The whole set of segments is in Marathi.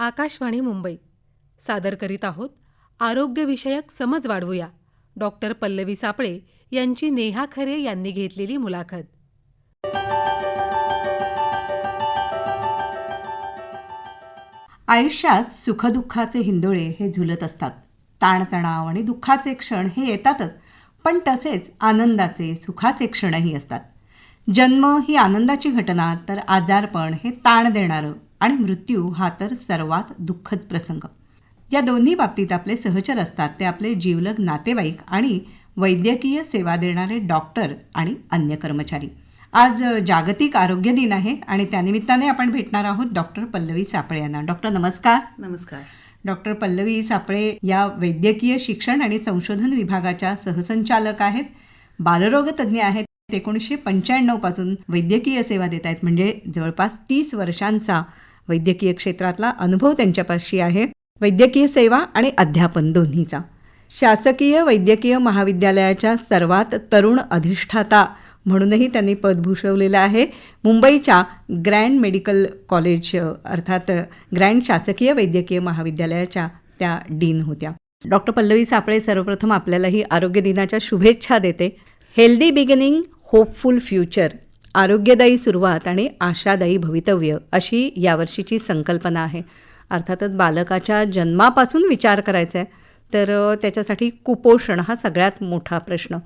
आकाशवाणी मुंबई सादर करीत आहोत आरोग्यविषयक समज वाढवूया. डॉक्टर पल्लवी सापळे यांची नेहा खरे यांनी घेतलेली मुलाखत. आयुष्यात सुखदुःखाचे हिंदोळे हे झुलत असतात. ताणतणाव आणि दुःखाचे क्षण हे येतातच, पण तसेच आनंदाचे सुखाचे क्षणही असतात. जन्म ही आनंदाची घटना, तर आजारपण हे ताण देणारं आणि मृत्यू हा तर सर्वात दुःखद प्रसंग. या दोन्ही बाबतीत आपले सहचर असतात ते आपले जीवलग नातेवाईक आणि वैद्यकीय सेवा देणारे डॉक्टर आणि अन्य कर्मचारी. आज जागतिक आरोग्य दिन आहे आणि त्यानिमित्ताने आपण भेटणार आहोत डॉक्टर पल्लवी सापळे यांना. डॉक्टर नमस्कार. नमस्कार. डॉक्टर पल्लवी सापळे या वैद्यकीय शिक्षण आणि संशोधन विभागाच्या सहसंचालक आहेत, बालरोग तज्ज्ञ आहेत. 1995 पासून वैद्यकीय सेवा देत आहेत, म्हणजे जवळपास 30 वर्षांचा वैद्यकीय क्षेत्रातला अनुभव त्यांच्यापाशी आहे. वैद्यकीय सेवा आणि अध्यापन दोन्हीचा. शासकीय वैद्यकीय महाविद्यालयाच्या सर्वात तरुण अधिष्ठाता म्हणूनही त्यांनी पद भूषवलेलं आहे. मुंबईच्या ग्रँड मेडिकल कॉलेज अर्थात ग्रँड शासकीय वैद्यकीय महाविद्यालयाच्या त्या डीन होत्या. डॉक्टर पल्लवी सापळे, सर्वप्रथम आपल्यालाही आरोग्य दिनाच्या शुभेच्छा देते. हेल्दी बिगिनिंग, होपफुल फ्युचर, आरोग्यदायी सुरुवात आणि आशादायी भवितव्य अशी यावर्षीची संकल्पना आहे. अर्थातच बालकाच्या जन्मापासून विचार करायचा आहे, तर त्याच्यासाठी कुपोषण हा सगळ्यात मोठा प्रश्न.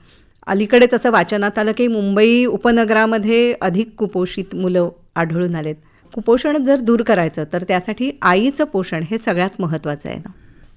अलीकडेच असं वाचनात आलं की मुंबई उपनगरामध्ये अधिक कुपोषित मुलं आढळून आलेत. कुपोषण जर दूर करायचं तर त्यासाठी आईचं पोषण हे सगळ्यात महत्त्वाचं आहे ना?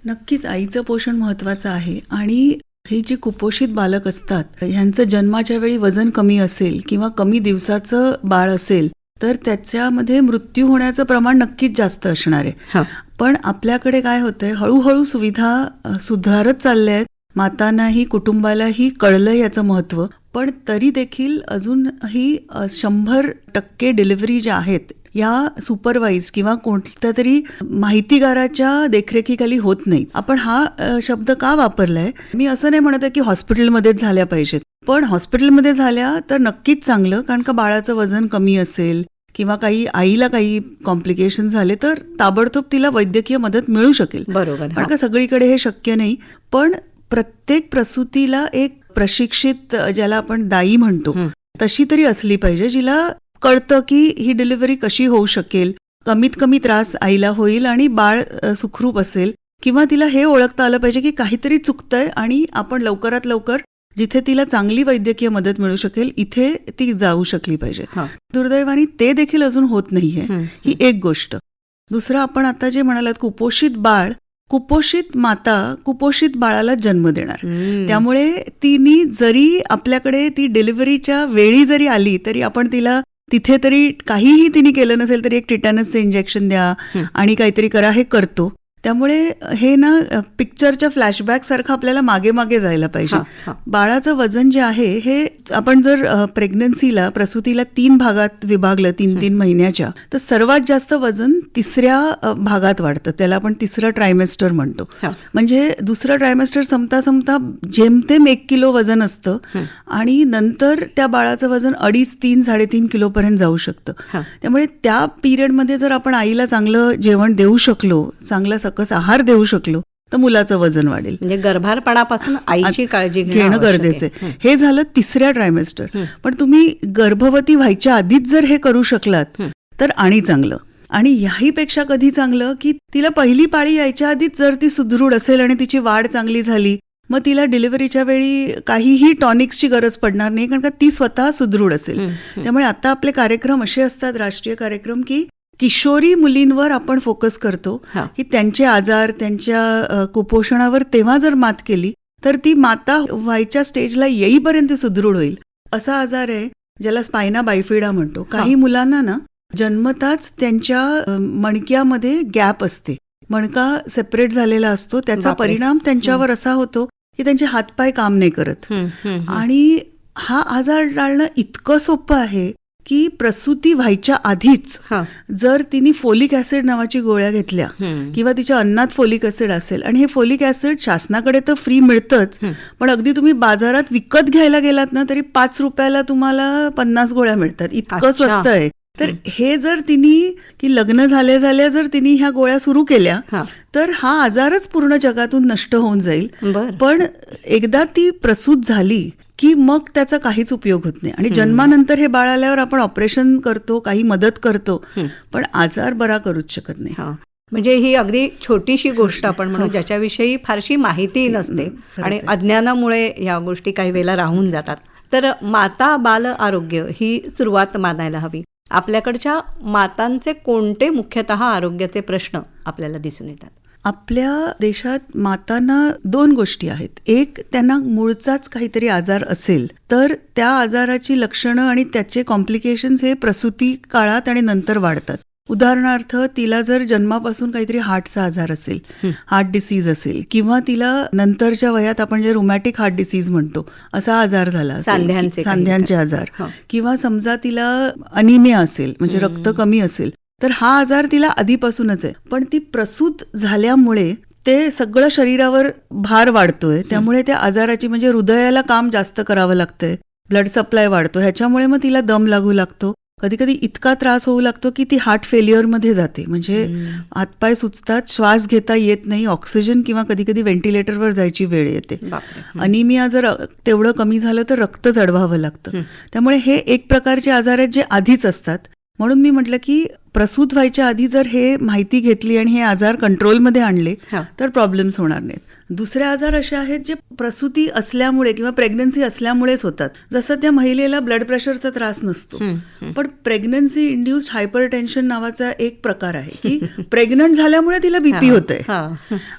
नक्कीच आईचं पोषण महत्त्वाचं आहे. आणि हे जे कुपोषित बालक असतात ह्यांचं जन्माच्या वेळी वजन कमी असेल किंवा कमी दिवसाचं बाळ असेल तर त्याच्यामध्ये मृत्यू होण्याचं प्रमाण नक्कीच जास्त असणार आहे. पण आपल्याकडे काय होतंय, हळूहळू सुविधा सुधारत चालल्या आहेत. मातांनाही कुटुंबालाही कळलं याचं महत्त्व, पण तरी देखील अजूनही 100% डिलिव्हरी ज्या आहेत या सुपरवाईज किंवा कोणत्या तरी माहितीगाराच्या देखरेखीखाली होत नाहीत. आपण हा शब्द का वापरलाय? मी असं नाही म्हणत आहे की हॉस्पिटलमध्येच झाल्या पाहिजेत, पण हॉस्पिटलमध्ये झाल्या तर नक्कीच चांगलं, कारण का बाळाचं वजन कमी असेल किंवा आईला काही कॉम्प्लिकेशन झाले तर ताबडतोब तिला वैद्यकीय मदत मिळू शकेल. बरोबर. कारण का सगळीकडे हे शक्य नाही. पण प्रत्येक प्रसूतीला एक प्रशिक्षित, ज्याला आपण दाई म्हणतो, तशी तरी असली पाहिजे, जिला कळतं की ही डिलिव्हरी कशी होऊ शकेल, कमीत कमी त्रास आईला होईल आणि बाळ सुखरूप असेल. किंवा तिला हे ओळखता आलं पाहिजे की काहीतरी चुकतंय आणि आपण लवकरात लवकर जिथे तिला चांगली वैद्यकीय मदत मिळू शकेल इथे ती जाऊ शकली पाहिजे. दुर्दैवाने ते देखील अजून होत नाहीये. ही एक गोष्ट. दुसरं, आपण आता जे म्हणालात कुपोषित बाळ, कुपोषित माता कुपोषित बाळाला जन्म देणार. त्यामुळे तिने जरी आपल्याकडे ती डिलिव्हरीच्या वेळी जरी आली तरी आपण तिला तिथे तरी काहीही तिने केलं नसेल तरी एक टिटॅनसचं इंजेक्शन द्या आणि काहीतरी करा, हे करतो. त्यामुळे हे ना पिक्चरच्या फ्लॅशबॅक सारखं आपल्याला मागे मागे जायला पाहिजे. बाळाचं वजन जे आहे हे आपण जर प्रेग्नन्सीला, प्रसूतीला 3 भागात विभागलं, 3 महिन्याच्या, तर सर्वात जास्त वजन 3ऱ्या भागात वाढतं. त्याला आपण 3रं ट्रायमेस्टर म्हणतो. म्हणजे दुसरं ट्रायमेस्टर संपता संपता जेमतेम 1 किलो वजन असतं आणि नंतर त्या बाळाचं वजन 2.5-3-3.5 किलोपर्यंत जाऊ शकतं. त्यामुळे त्या पिरियडमध्ये जर आपण आईला चांगलं जेवण देऊ शकलो, चांगला सकस आहार देऊ शकलो, तर मुलाचं वजन वाढेल. म्हणजे गर्भारपणापासून आईची काळजी घेणं गरजेचं आहे. हे झालं 3ऱ्या ट्रायमेस्टर. पण तुम्ही गर्भवती व्हायच्या आधीच जर हे करू शकलात तर आणि चांगलं. आणि याहीपेक्षा कधी चांगलं की तिला पहिली पाळी यायच्या आधीच जर ती सुदृढ असेल आणि तिची वाढ चांगली झाली, मग तिला डिलिव्हरीच्या वेळी काहीही टॉनिक्सची गरज पडणार नाही, कारण का ती स्वतः सुदृढ असेल. त्यामुळे आता आपले कार्यक्रम असे असतात, राष्ट्रीय कार्यक्रम, की किशोरी मुलींवर आपण फोकस करतो की त्यांचे आजार, त्यांच्या कुपोषणावर तेव्हा जर मात केली तर ती माता व्हायच्या स्टेजला येईपर्यंत सुदृढ होईल. असा आजार आहे ज्याला स्पायना बायफिडा म्हणतो. काही मुलांना ना जन्मताच त्यांच्या मणक्यामध्ये गॅप असते, मणका सेपरेट झालेला असतो. त्याचा परिणाम त्यांच्यावर असा होतो की त्यांचे हातपाय काम नाही करत. आणि हा आजार टाळणं इतकं सोपं आहे की प्रसूती व्हायच्या आधीच जर तिने फोलिक ऍसिड नावाची गोळ्या घेतल्या किंवा तिच्या अन्नात फोलिक ऍसिड असेल, आणि हे फोलिक ऍसिड शासनाकडे तर फ्री मिळतंच, पण अगदी तुम्ही बाजारात विकत घ्यायला गेलात ना तरी 5 रुपयाला तुम्हाला 50 गोळ्या मिळतात. इतकं स्वस्त आहे. तर हे जर तिने की लग्न झाल्या झाल्या जर तिने ह्या गोळ्या सुरू केल्या हा. तर हा आजारच पूर्ण जगातून नष्ट होऊन जाईल. बरं. पण एकदा ती प्रसूत झाली की मग त्याचा काहीच उपयोग होत नाही. आणि जन्मानंतर हे बाळ आल्यावर आपण ऑपरेशन करतो, काही मदत करतो, पण आजार बरा करूच शकत नाही. हा. म्हणजे ही अगदी छोटीशी गोष्ट आपण म्हणू ज्याच्याविषयी फारशी माहिती नसते आणि अज्ञानामुळे या गोष्टी काही वेळेला राहून जातात. तर माता बाल आरोग्य ही सुरुवात मानायला हवी. आपल्याकडच्या मातांचे कोणते मुख्यतः आरोग्याचे प्रश्न आपल्याला दिसून येतात? आपल्या देशात मातांना 2 गोष्टी आहेत. एक, त्यांना मूळचाच काहीतरी आजार असेल तर त्या आजाराची लक्षणं आणि त्याचे कॉम्प्लिकेशन्स हे प्रसूती काळात आणि नंतर वाढतात. उदाहरणार्थ, तिला जर जन्मापासून काहीतरी हार्टचा आजार असेल, हार्ट डिसीज असेल, किंवा तिला नंतरच्या वयात आपण जे रुमॅटिक हार्ट डिसीज म्हणतो असा आजार झाला असेल, सांध्यांचे आजार, किंवा समजा तिला अनिमिया असेल म्हणजे रक्त कमी असेल, तर हा आजार तिला आधीपासूनच आहे. पण ती प्रसूत झाल्यामुळे ते सगळं शरीरावर भार वाढतोय, त्यामुळे त्या आजाराची म्हणजे हृदयाला काम जास्त करावं लागतंय, ब्लड सप्लाय वाढतो, ह्याच्यामुळे मग तिला दम लागू लागतो. कधी कधी इतका त्रास होऊ लागतो की ती हार्ट फेल्युअरमध्ये जाते, म्हणजे हातपाय सुचतात, श्वास घेता येत नाही, ऑक्सिजन किंवा कधी कधी व्हेंटिलेटरवर जायची वेळ येते. अनिमिया जर तेवढं कमी झालं तर रक्त चढवावं लागतं. त्यामुळे हे एक प्रकारचे आजार आहेत जे आधीच असतात. म्हणून मी म्हटलं की प्रसूत व्हायच्या आधी जर हे माहिती घेतली आणि हे आजार कंट्रोलमध्ये आणले तर प्रॉब्लेम्स होणार नाहीत. दुसरे आजार असे आहेत जे प्रसूती असल्यामुळे किंवा प्रेग्नन्सी असल्यामुळेच होतात. जसं त्या महिलेला ब्लड प्रेशरचा त्रास नसतो, पण प्रेग्नन्सी इंड्युस्ड हायपरटेन्शन नावाचा एक प्रकार आहे की प्रेग्नंट झाल्यामुळे तिला बीपी होतंय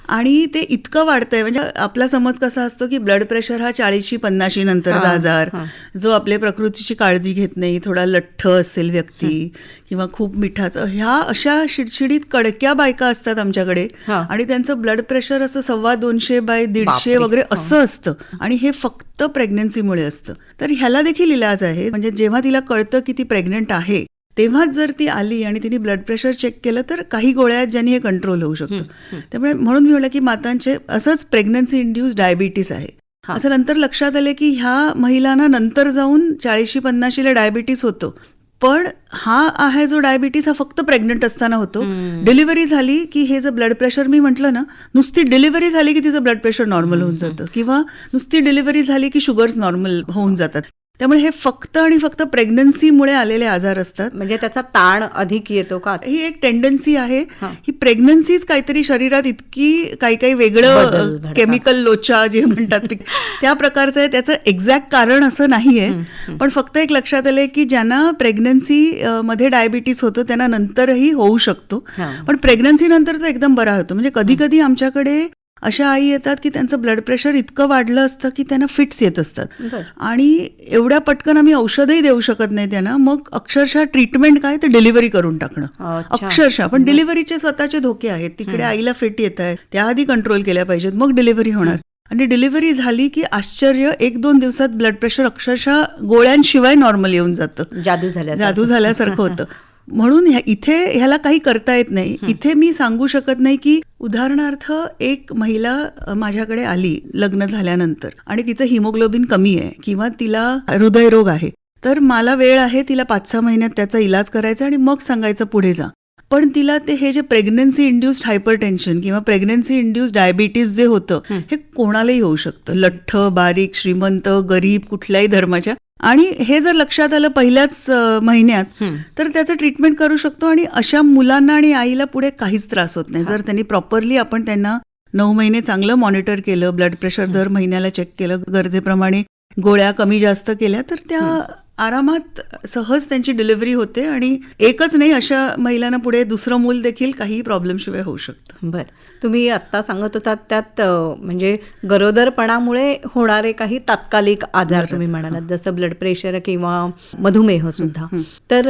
आणि ते इतकं वाढतंय. म्हणजे आपला समज कसा असतो की ब्लड प्रेशर हा 40-50 नंतरचा आजार, जो आपल्या प्रकृतीची काळजी घेत नाही, थोडा लठ्ठ असेल व्यक्ती किंवा खूप मिठाचं, ह्या अशा शिडशिडीत कडक्या बायका असतात आमच्याकडे आणि त्यांचं ब्लड प्रेशर असं 250/150 वगैरे असं असतं आणि हे फक्त प्रेग्नन्सीमुळे असतं. तर ह्याला देखील इलाज आहे. म्हणजे जेव्हा तिला कळतं की ती प्रेग्नंट आहे तेव्हाच जर ती आली आणि तिने ब्लड प्रेशर चेक केलं तर काही गोळ्या आहेत ज्यांनी हे कंट्रोल होऊ शकतं. त्यामुळे म्हणून मी म्हटलं की मातांचे असंच प्रेग्नन्सी इंड्युस्ड डायबिटीस आहे. असं नंतर लक्षात आलं की ह्या महिलांना नंतर जाऊन 40-50 डायबिटीस होतो, पण हा आहे जो डायबिटीस हा फक्त प्रेग्नंट असताना होतो. डिलिव्हरी झाली की हे जर ब्लड प्रेशर मी म्हटलं ना, नुसती डिलिव्हरी झाली की तिचं ब्लड प्रेशर नॉर्मल होऊन जातं किंवा नुसती डिलिव्हरी झाली की शुगर्स नॉर्मल होऊन जातात. त्यामुळे हे फक्त आणि फक्त प्रेग्नन्सीमुळे आलेले आजार असतात. म्हणजे त्याचा ताण अधिक येतो का? ही एक टेंडन्सी आहे. ही प्रेग्नन्सीच काहीतरी शरीरात इतकी काही वेगळं केमिकल लोचा जे म्हणतात त्या प्रकारचं आहे. त्याचं एक्झॅक्ट कारण असं नाहीये, पण फक्त एक लक्षात आलंय की ज्यांना प्रेग्नन्सी मध्ये डायबिटीस होतं त्यांना नंतरही होऊ शकतो, पण प्रेग्नन्सी नंतर तो एकदम बरा होतो. म्हणजे कधी कधी आमच्याकडे अशा आई येतात की त्यांचं ब्लड प्रेशर इतकं वाढलं असतं की त्यांना फिट्स येत असतात आणि एवढ्या पटकन आम्ही औषधही देऊ शकत नाही त्यांना. मग अक्षरशः ट्रीटमेंट काय तर डिलिव्हरी करून टाकणं अक्षरशः. पण डिलिव्हरीचे स्वतःचे धोके आहेत. तिकडे आईला फिट येत आहेत, त्याआधी कंट्रोल केल्या पाहिजेत, मग डिलिव्हरी होणार. आणि डिलिव्हरी झाली की आश्चर्य, 1-2 दिवसात ब्लड प्रेशर अक्षरशः गोळ्यांशिवाय नॉर्मल येऊन जातं, जादू झाल्यासारखं होतं. म्हणून इथे ह्याला काही करता येत नाही. इथे मी सांगू शकत नाही की उदाहरणार्थ एक महिला माझ्याकडे आली लग्न झाल्यानंतर आणि तिचं हिमोग्लोबिन कमी आहे किंवा तिला हृदयरोग आहे, तर मला वेळ आहे, तिला 5-6 महिन्यात त्याचा इलाज करायचा आणि मग सांगायचं पुढे जा. पण तिला हे जे प्रेग्नन्सी इंड्युस्ड हायपरटेन्शन किंवा प्रेग्नन्सी इंड्युस्ड डायबिटीस जे होतं हे कोणालाही होऊ शकतं, लठ्ठ, बारीक, श्रीमंत, गरीब, कुठल्याही धर्माच्या. आणि हे जर लक्षात आलं पहिल्याच महिन्यात तर त्याचं ट्रीटमेंट करू शकतो आणि अशा मुलांना आणि आईला पुढे काहीच त्रास होत नाही. जर त्यांनी प्रॉपरली आपण त्यांना 9 महिने चांगलं मॉनिटर केलं, ब्लड प्रेशर दर महिन्याला चेक केलं, गरजेप्रमाणे गोळ्या कमी जास्त केल्या, तर त्या आरामात सहज त्यांची डिलिव्हरी होते. आणि एकच नाही, अशा महिलांना पुढे दुसरं मूल देखील काही प्रॉब्लेमशिवाय होऊ शकतं. बरं, तुम्ही आत्ता सांगत होतात त्यात म्हणजे गरोदरपणामुळे होणारे काही तात्कालिक आजार तुम्ही म्हणालात, जसं ब्लड प्रेशर किंवा मधुमेह सुद्धा. तर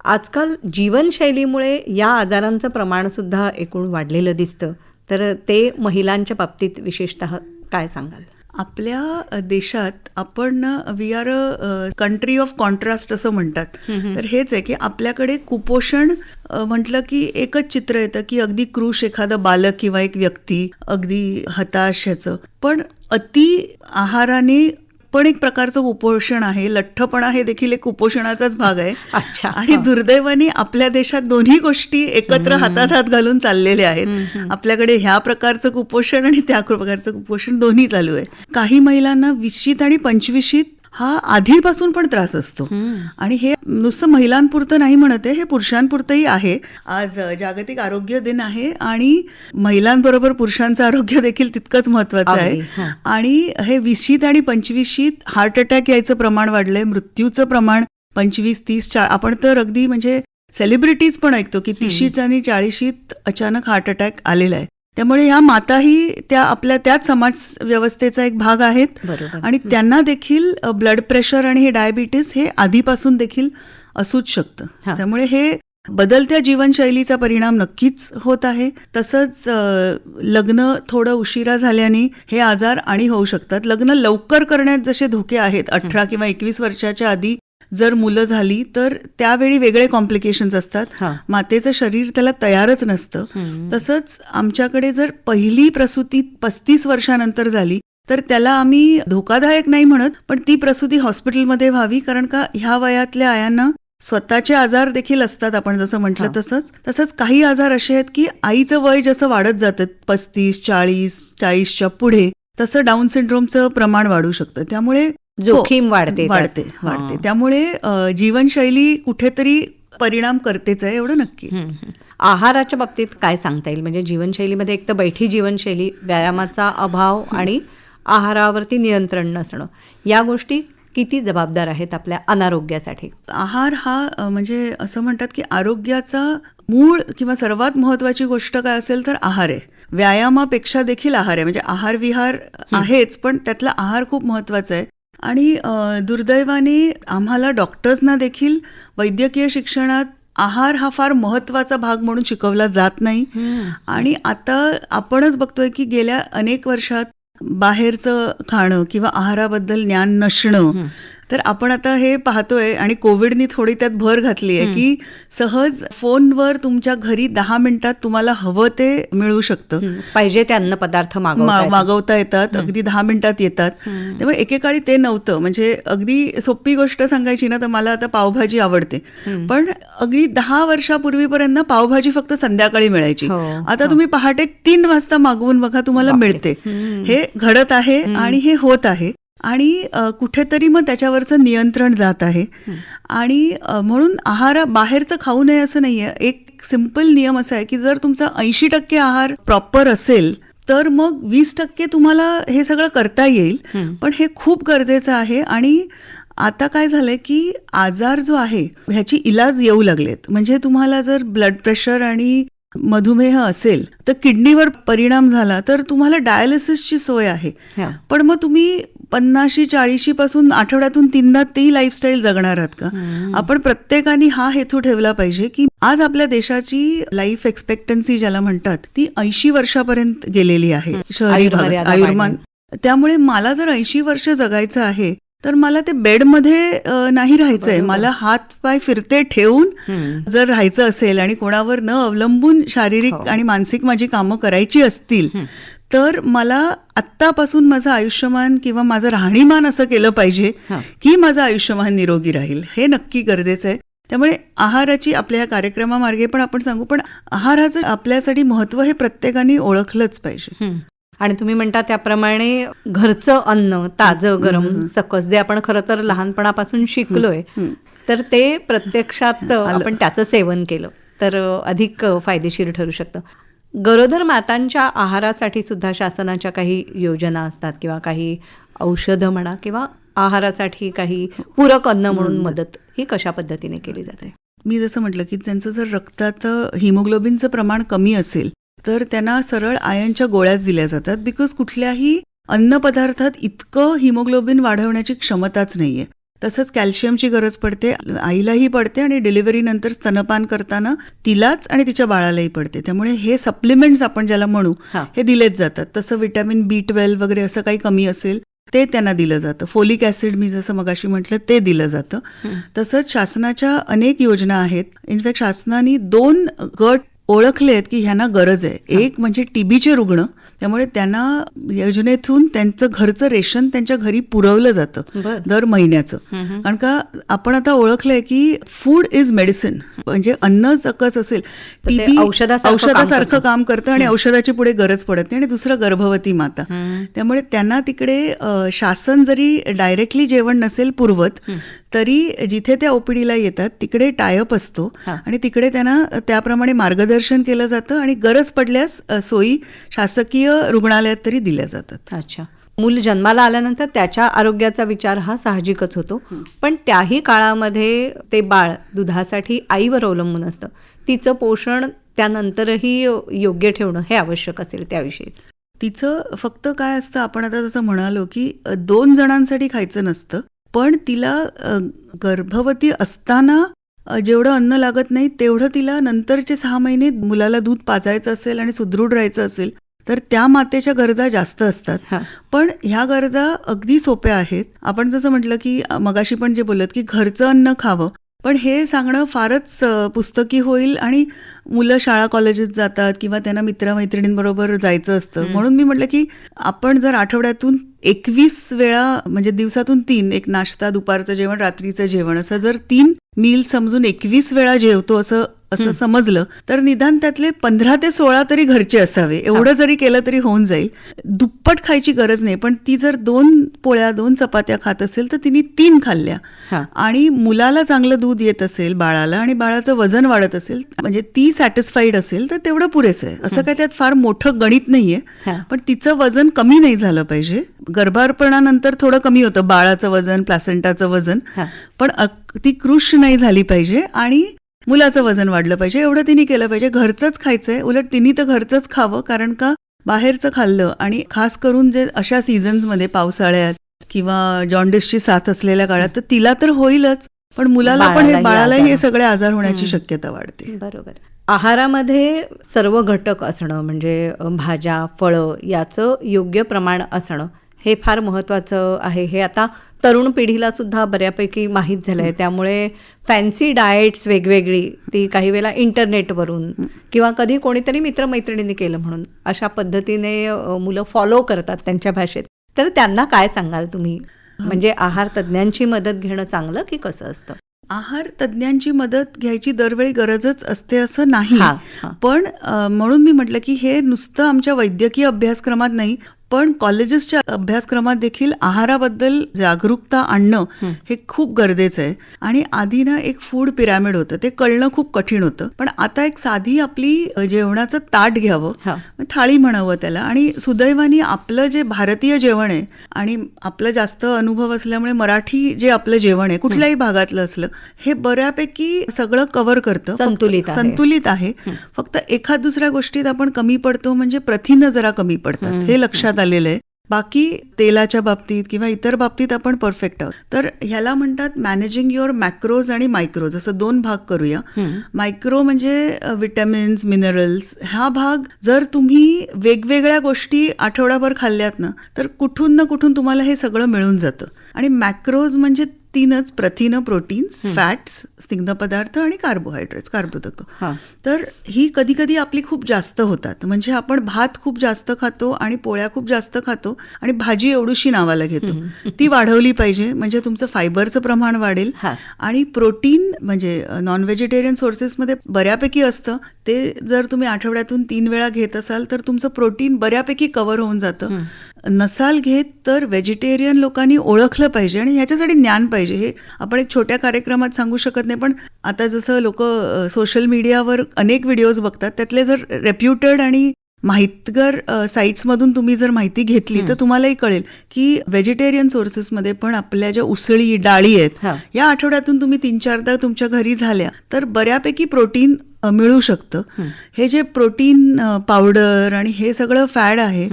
आजकाल जीवनशैलीमुळे या आजारांचं प्रमाण सुद्धा एकूण वाढलेलं दिसतं. तर ते महिलांच्या बाबतीत विशेषतः काय सांगाल? आपल्या देशात आपण we are a country of contrast असं म्हणतात. तर हेच आहे की आपल्याकडे कुपोषण म्हटलं की एकच चित्र येतं की अगदी क्रूश एखादा बालक किंवा एक व्यक्ती अगदी हताश ह्याचं. पण अति आहाराने पण एक प्रकारचं कुपोषण आहे, लठ्ठपणा हे देखील एक कुपोषणाचाच भाग आहे. अच्छा. आणि दुर्दैवाने आपल्या देशात दोन्ही गोष्टी एकत्र हातात हात घालून चाललेल्या आहेत. आपल्याकडे ह्या प्रकारचं कुपोषण आणि त्या प्रकारचं कुपोषण दोन्ही चालू आहे. काही महिलांना 20शीत आणि 25शीत हा आधीपासून पण त्रास असतो. आणि हे नुसतं महिलांपुरतं नाही म्हणत आहे, हे पुरुषांपुरतंही आहे. आज जागतिक आरोग्य दिन आहे आणि महिलांबरोबर पुरुषांचं आरोग्य देखील तितकंच महत्वाचं आहे. आणि हे 20शीत आणि 25शीत हार्ट अटॅक यायचं प्रमाण वाढलंय, मृत्यूचं प्रमाण 25, 30, 40, आपण तर अगदी म्हणजे सेलिब्रिटीज पण ऐकतो की 30शीत आणि 40शीत अचानक हार्ट अटॅक आलेला आहे. त्यामुळे ह्या माताही त्या आपल्या त्याच समाज व्यवस्थेचा एक भाग आहेत. आणि त्यांना देखील ब्लड प्रेशर आणि हे डायबिटीस हे आधीपासून देखील असूच शकतं. त्यामुळे हे बदलत्या जीवनशैलीचा परिणाम नक्कीच होत आहे. तसंच लग्न थोडं उशिरा झाल्याने हे आजार आणि होऊ शकतात. लग्न लवकर करण्यात जसे धोके आहेत, 18 किंवा 21 वर्षाच्या आधी जर मुलं झाली तर त्यावेळी वेगळे कॉम्प्लिकेशन्स असतात. मातेचं शरीर त्याला तयारच नसतं. तसंच आमच्याकडे जर पहिली प्रसूती 35 वर्षानंतर झाली तर त्याला आम्ही धोकादायक नाही म्हणत, पण ती प्रसूती हॉस्पिटलमध्ये व्हावी. कारण का ह्या वयातल्या आयांना स्वतःचे आजार देखील असतात, आपण जसं म्हटलं तसंच काही आजार असे आहेत की आईचं वय जसं वाढत जातं 35, 40, 40च्या पुढे, तसं डाऊन सिंड्रोमचं प्रमाण वाढू शकतं. त्यामुळे जोखीम वाढते. त्यामुळे जीवनशैली कुठेतरी परिणाम करतेच आहे, एवढं नक्की. आहाराच्या बाबतीत काय सांगता येईल? म्हणजे जीवनशैलीमध्ये एक तर बैठी जीवनशैली, व्यायामाचा अभाव आणि आहारावरती नियंत्रण नसणं, या गोष्टी किती जबाबदार आहेत आपल्या अनारोग्यासाठी? आहार हा म्हणजे असं म्हणतात की आरोग्याचा मूळ किंवा सर्वात महत्वाची गोष्ट काय असेल तर आहार आहे. व्यायामापेक्षा देखील आहार आहे. म्हणजे आहार विहार आहेच, पण त्यातला आहार खूप महत्वाचा आहे. आणि दुर्दैवाने आम्हाला डॉक्टर्सना देखील वैद्यकीय शिक्षणात आहार हा फार महत्वाचा भाग म्हणून शिकवला जात नाही. आणि आता आपणच बघतोय की गेल्या अनेक वर्षात बाहेरचं खाणं किंवा आहाराबद्दल ज्ञान नसणं, तर आपण आता हे पाहतोय. आणि कोविडनी थोडी त्यात भर घातली आहे की सहज फोनवर तुमच्या घरी 10 मिनिटात तुम्हाला हवं ते मिळू शकतं. पाहिजे ते अन्न पदार्थ मागवता येतात, अगदी 10 मिनिटात येतात. त्यामुळे एकेकाळी ते नव्हतं. म्हणजे अगदी सोपी गोष्ट सांगायची ना, तर मला आता पावभाजी आवडते, पण अगदी 10 वर्षापूर्वीपर्यंत पावभाजी फक्त संध्याकाळी मिळायची. आता तुम्ही पहाटे 3 वाजता मागवून बघा, तुम्हाला मिळते. हे घडत आहे आणि हे होत आहे. आणि कुठेतरी मग त्याच्यावरचं नियंत्रण जात आहे. आणि म्हणून आहार बाहेरचं खाऊ नये असं नाहीये. एक सिंपल नियम असा आहे की जर तुमचा 80% आहार प्रॉपर असेल तर मग 20% तुम्हाला हे सगळं करता येईल. पण हे खूप गरजेचं आहे. आणि आता काय झालंय की आजार जो आहे ह्याची इलाज येऊ लागलेत. म्हणजे तुम्हाला जर ब्लड प्रेशर आणि मधुमेह असेल तर किडनीवर परिणाम झाला तर तुम्हाला डायलिसिसची सोय आहे. पण मग तुम्ही 50-40 पासून आठवड्यातून 3दा ती लाईफस्टाईल जगणार आहात का? आपण प्रत्येकाने हा हेतू ठेवला पाहिजे की आज आपल्या देशाची लाईफ एक्सपेक्टन्सी ज्याला म्हणतात ती 80 वर्षापर्यंत गेलेली आहे शहरी भागात, आयुर्मान. त्यामुळे मला जर 80 वर्ष जगायचं आहे तर मला ते बेडमध्ये नाही राहायचंय. मला हात पाय फिरते ठेवून जर राहायचं असेल आणि कोणावर न अवलंबून शारीरिक आणि मानसिक माझी कामं करायची असतील तर मला आत्तापासून माझं आयुष्यमान किंवा माझं राहणीमान असं केलं पाहिजे की माझं आयुष्यमान निरोगी राहील. हे नक्की गरजेचं आहे. त्यामुळे आहाराची आपल्या या कार्यक्रमामार्गे पण आपण सांगू, पण आहाराचं आपल्यासाठी महत्व हे प्रत्येकाने ओळखलंच पाहिजे. आणि तुम्ही म्हणता त्याप्रमाणे घरचं अन्न ताजं गरम सकस जे आपण खरं तर लहानपणापासून शिकलोय, तर ते प्रत्यक्षात आपण त्याचं सेवन केलं तर अधिक फायदेशीर ठरू शकतं. गरोदर मातांच्या आहारासाठी सुद्धा शासनाच्या काही योजना असतात किंवा काही औषधं म्हणा किंवा आहारासाठी काही पूरक अन्न म्हणून मदत, ही कशा पद्धतीने केली जाते? मी जसं म्हटलं की त्यांचं जर रक्तात हिमोग्लोबिनचं प्रमाण कमी असेल तर त्यांना सरळ आयनच्या गोळ्याच दिल्या जातात. बिकॉज कुठल्याही अन्नपदार्थात इतकं हिमोग्लोबिन वाढवण्याची क्षमताच नाहीये. तसंच कॅल्शियमची गरज पडते, आईलाही पडते आणि डिलिव्हरीनंतर स्तनपान करताना तिलाच आणि तिच्या बाळालाही पडते. त्यामुळे हे सप्लिमेंट्स आपण ज्याला म्हणू हे दिलेच जातात. तसं व्हिटॅमिन B12 वगैरे असं काही कमी असेल ते त्यांना दिलं जातं. फोलिक ऍसिड मी जसं मगाशी म्हटलं ते दिलं जातं. तसंच शासनाच्या अनेक योजना आहेत. इनफॅक्ट शासनाने 2 गट ओळखलेत की ह्यांना गरज आहे. एक म्हणजे टीबीचे रुग्ण, त्यामुळे त्यांना योजनेतून त्यांचं घरचं रेशन त्यांच्या घरी पुरवलं जातं दर महिन्याचं. कारण का आपण आता ओळखलंय की फूड इज मेडिसिन, म्हणजे अन्न सकस असेल टीबी औषधासारखं काम करतं आणि औषधाची पुढे गरज पडत नाही. आणि दुसरं गर्भवती माता, त्यामुळे त्यांना तिकडे शासन जरी डायरेक्टली जेवण नसेल पुरवत तरी जिथे त्या ओपीडीला येतात तिकडे टायअप असतो आणि तिकडे त्यांना त्याप्रमाणे मार्गदर्शन केलं जातं आणि गरज पडल्यास सोयी शासकीय रुग्णालयात तरी दिल्या जातात. अच्छा. मूल जन्माला आल्यानंतर त्याच्या आरोग्याचा विचार हा साहजिकच होतो, पण त्याही काळामध्ये ते बाळ दुधासाठी आईवर अवलंबून असतं. तिचं पोषण त्यानंतरही योग्य ठेवणं हे आवश्यक असेल त्याविषयी. तिचं फक्त काय असतं, आपण आता जसं म्हणालो की 2 जणांसाठी खायचं नसतं, पण तिला गर्भवती असताना जेवढं अन्न लागत नाही तेवढं तिला नंतरचे 6 महिने मुलाला दूध पाजायचं असेल आणि सुदृढ राहायचं असेल तर त्या मातेच्या गरजा जास्त असतात. पण ह्या गरजा अगदी सोप्या आहेत. आपण जसं म्हटलं की मगाशी पण जे बोलत की घरचं अन्न खावं, पण हे सांगणं फारच पुस्तकी होईल आणि मुलं शाळा कॉलेजेस जातात किंवा त्यांना मित्रमैत्रिणींबरोबर जायचं असतं. म्हणून मी म्हटलं की आपण जर आठवड्यातून 21 वेळा म्हणजे दिवसातून 3, एक नाश्ता, दुपारचं जेवण, रात्रीचं जेवण, असं जर 3 मील समजून 21 वेळा जेवतो असं समजलं तर निदान त्यातले 15 ते 16 तरी घरचे असावे. एवढं जरी केलं तरी होऊन जाईल. दुप्पट खायची गरज नाही, पण ती जर 2 पोळ्या 2 चपात्या खात असेल तर तिने 3 खाल्ल्या आणि मुलाला चांगलं दूध येत असेल बाळाला आणि बाळाचं वजन वाढत असेल, म्हणजे ती सॅटिस्फाईड असेल तर तेवढं पुरेसं आहे. असं काय त्यात फार मोठं गणित नाहीये, पण तिचं वजन कमी नाही झालं पाहिजे. गर्भारपणानंतर थोडं कमी होतं बाळाचं वजन, प्लासेंटाचं वजन, पण ती कृश नाही झाली पाहिजे आणि मुलाचं वजन वाढलं पाहिजे. एवढं तिने केलं पाहिजे. घरचंच खायचंय, उलट तिने तर घरचंच खावं, कारण का बाहेरचं खाल्लं आणि खास करून जे अशा सीझन्समध्ये पावसाळ्यात किंवा जॉन्डिसची साथ असलेल्या काळात तर तिला तर होईलच, पण मुलाला पण हे बाळालाही हे सगळे आजार होण्याची शक्यता वाढते. बरोबर. आहारामध्ये सर्व घटक असणं म्हणजे भाज्या, फळं याचं योग्य प्रमाण असणं हे फार महत्त्वाचं आहे. हे आता तरुण पिढीला सुद्धा बऱ्यापैकी माहीत झालं आहे. त्यामुळे फॅन्सी डाएट्स वेगवेगळी ती काही वेळेला इंटरनेटवरून किंवा कधी कोणीतरी मित्रमैत्रिणींनी केलं म्हणून अशा पद्धतीने मुलं फॉलो करतात त्यांच्या भाषेत. तर त्यांना काय सांगाल तुम्ही? म्हणजे आहार तज्ज्ञांची मदत घेणं चांगलं की कसं असतं? आहार तज्ज्ञांची मदत घ्यायची दरवेळी गरजच असते असं नाही, पण म्हणून मी म्हटलं की हे नुसतं आमच्या वैद्यकीय अभ्यासक्रमात नाही, पण कॉलेजेसच्या अभ्यासक्रमात देखील आहाराबद्दल जागरूकता आणणं हे खूप गरजेचं आहे. आणि आधी ना एक फूड पिरॅमिड होतं, ते कळणं खूप कठीण होतं. पण आता एक साधी आपली जेवणाचं ताट घ्यावं, थाळी म्हणावं त्याला, आणि सुदैवाने आपलं जे भारतीय जेवण आहे आणि आपलं जास्त अनुभव असल्यामुळे मराठी जे आपलं जेवण आहे कुठल्याही भागातलं असलं हे बऱ्यापैकी सगळं कव्हर करतं, संतुलित आहे. फक्त एखाद दुसऱ्या गोष्टीत आपण कमी पडतो, म्हणजे प्रथिनं जरा कमी पडतात, हे लक्षात आलेलं आहे. बाकी तेलाच्या बाबतीत किंवा इतर बाबतीत आपण परफेक्ट आहोत. तर ह्याला म्हणतात मॅनेजिंग युअर मॅक्रोज आणि मायक्रोज, असं 2 भाग करूया. मायक्रो म्हणजे विटॅमिन्स, मिनरल्स, हा भाग जर तुम्ही वेगवेगळ्या गोष्टी आठवडाभर खाल्ल्यात ना तर कुठून ना कुठून तुम्हाला हे सगळं मिळून जातं. आणि मॅक्रोज म्हणजे 3च, प्रथिनं, प्रोटीन्स, फॅट्स, स्निग्ध पदार्थ आणि कार्बोहायड्रेट्स, कर्बोदकं. तर ही कधी कधी आपली खूप जास्त होतात. म्हणजे आपण भात खूप जास्त खातो आणि पोळ्या खूप जास्त खातो आणि भाजी एवढीशी नावाला घेतो. ती वाढवली पाहिजे, म्हणजे तुमचं फायबरचं प्रमाण वाढेल. आणि प्रोटीन म्हणजे नॉन व्हेजिटेरियन सोर्सेसमध्ये बऱ्यापैकी असतं, ते जर तुम्ही आठवड्यातून 3 वेळा घेत असाल तर तुमचं प्रोटीन बऱ्यापैकी कव्हर होऊन जातं. नसाल घेत तर व्हेजिटेरियन लोकांनी ओळखलं पाहिजे आणि ह्याच्यासाठी ज्ञान पाहिजे. हे आपण एक छोट्या कार्यक्रमात सांगू शकत नाही, पण आता जसं लोक सोशल मीडियावर अनेक व्हिडिओज बघतात, त्यातले जर रेप्युटेड आणि माहितगार साईट्समधून तुम्ही जर माहिती घेतली तर तुम्हालाही कळेल की व्हेजिटेरियन सोर्सेसमध्ये पण आपल्या ज्या उसळी, डाळी आहेत, या आठवड्यातून तुम्ही 3-4दा तुमच्या घरी झाल्या तर बऱ्यापैकी प्रोटीन मिळू शकतं. हे जे प्रोटीन पावडर आणि हे सगळं फॅड आहे,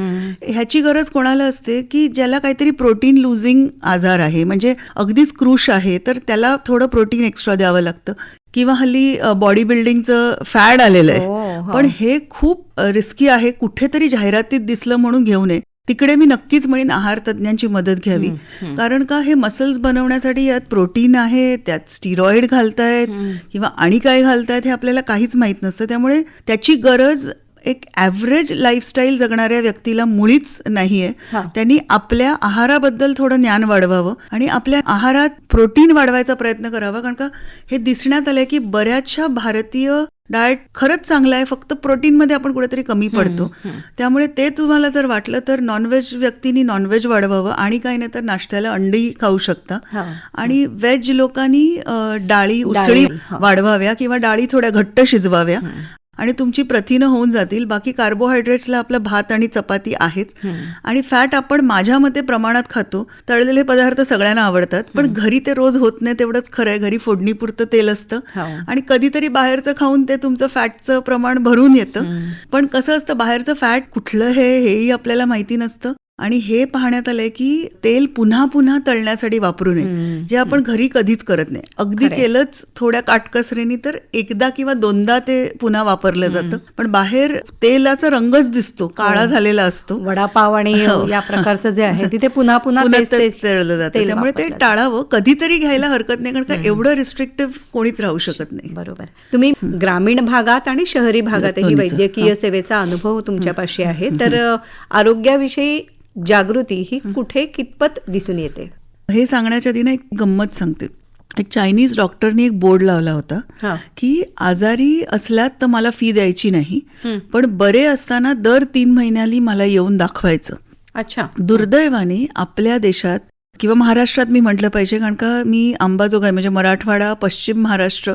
ह्याची गरज कोणाला असते की ज्याला काहीतरी प्रोटीन लुझिंग आजार आहे, म्हणजे अगदीच कृश आहे, तर त्याला थोडं प्रोटीन एक्स्ट्रा द्यावं लागतं. किंवा हल्ली बॉडी बिल्डिंगचं फॅड आलेलं आहे, पण हे खूप रिस्की आहे. कुठेतरी जाहिरातीत दिसलं म्हणून घेऊ नये. तिकडे मी नक्कीच म्हणेन आहार तज्ज्ञांची मदत घ्यावी. कारण का हे मसल्स बनवण्यासाठी यात प्रोटीन आहे, त्यात स्टिरॉइड घालतायत किंवा आणि काय घालतायत हे आपल्याला काहीच माहीत नसतं. त्यामुळे त्याची गरज एक ॲव्हरेज लाईफस्टाईल जगणाऱ्या व्यक्तीला मुळीच नाहीये. त्यांनी आपल्या आहाराबद्दल थोडं ज्ञान वाढवावं आणि आपल्या आहारात प्रोटीन वाढवायचा प्रयत्न करावा. कारण का हे दिसण्यात आलंय की बऱ्याचशा भारतीय डाएट खरंच चांगलं आहे, फक्त प्रोटीनमध्ये आपण कुठेतरी कमी पडतो. त्यामुळे ते तुम्हाला जर वाटलं तर नॉनव्हेज व्यक्तींनी नॉनव्हेज वाढवावं आणि काही नाही तर नाश्त्याला अंडी खाऊ शकता. आणि व्हेज लोकांनी डाळी उसळी वाढवाव्या किंवा डाळी थोड्या घट्ट शिजवाव्या आणि तुमची प्रथिनं होऊन जातील. बाकी कार्बोहायड्रेट्सला आपला भात आणि चपाती आहेच. आणि फॅट आपण माझ्या मते प्रमाणात खातो. तळलेले पदार्थ सगळ्यांना आवडतात, पण घरी ते रोज होत नाही तेवढंच खरं आहे. घरी फोडणीपुरतं तेल असतं आणि कधीतरी बाहेरचं खाऊन ते तुमचं फॅटचं प्रमाण भरून येतं. पण कसं असतं, बाहेरचं फॅट कुठलं हेही आपल्याला माहिती नसतं. आणि हे पाहण्यात आलंय की तेल पुन्हा पुन्हा तळण्यासाठी वापरू नये, जे आपण घरी कधीच करत नाही. अगदी केलंच थोड्या काटकसरीने तर एकदा किंवा दोनदा ते पुन्हा वापरलं जातं, पण बाहेर तेलाचा रंगच दिसतो, काळा झालेला असतो. वडापाव आणि या प्रकारचं जे आहे तिथे पुन्हा पुन्हा तळलं जातं. त्यामुळे ते टाळावं. कधीतरी घ्यायला हरकत नाही, कारण का एवढं रिस्ट्रिक्टिव्ह कोणीच राहू शकत नाही. बरोबर. तुम्ही ग्रामीण भागात आणि शहरी भागातही वैद्यकीय सेवेचा अनुभव तुमच्यापाशी आहे, तर आरोग्याविषयी जागृती ही कुठे कितपत दिसून येते? हे सांगण्याच्या आधी ना एक गंमत सांगते. एक चायनीज डॉक्टरनी एक बोर्ड लावला होता की आजारी असल्यात तर मला फी द्यायची नाही, पण बरे असताना दर 3 महिन्याली मला येऊन दाखवायचं. अच्छा. दुर्दैवाने आपल्या देशात किंवा महाराष्ट्रात मी म्हटलं पाहिजे, कारण का मी अंबाजोगाई म्हणजे मराठवाडा, पश्चिम महाराष्ट्र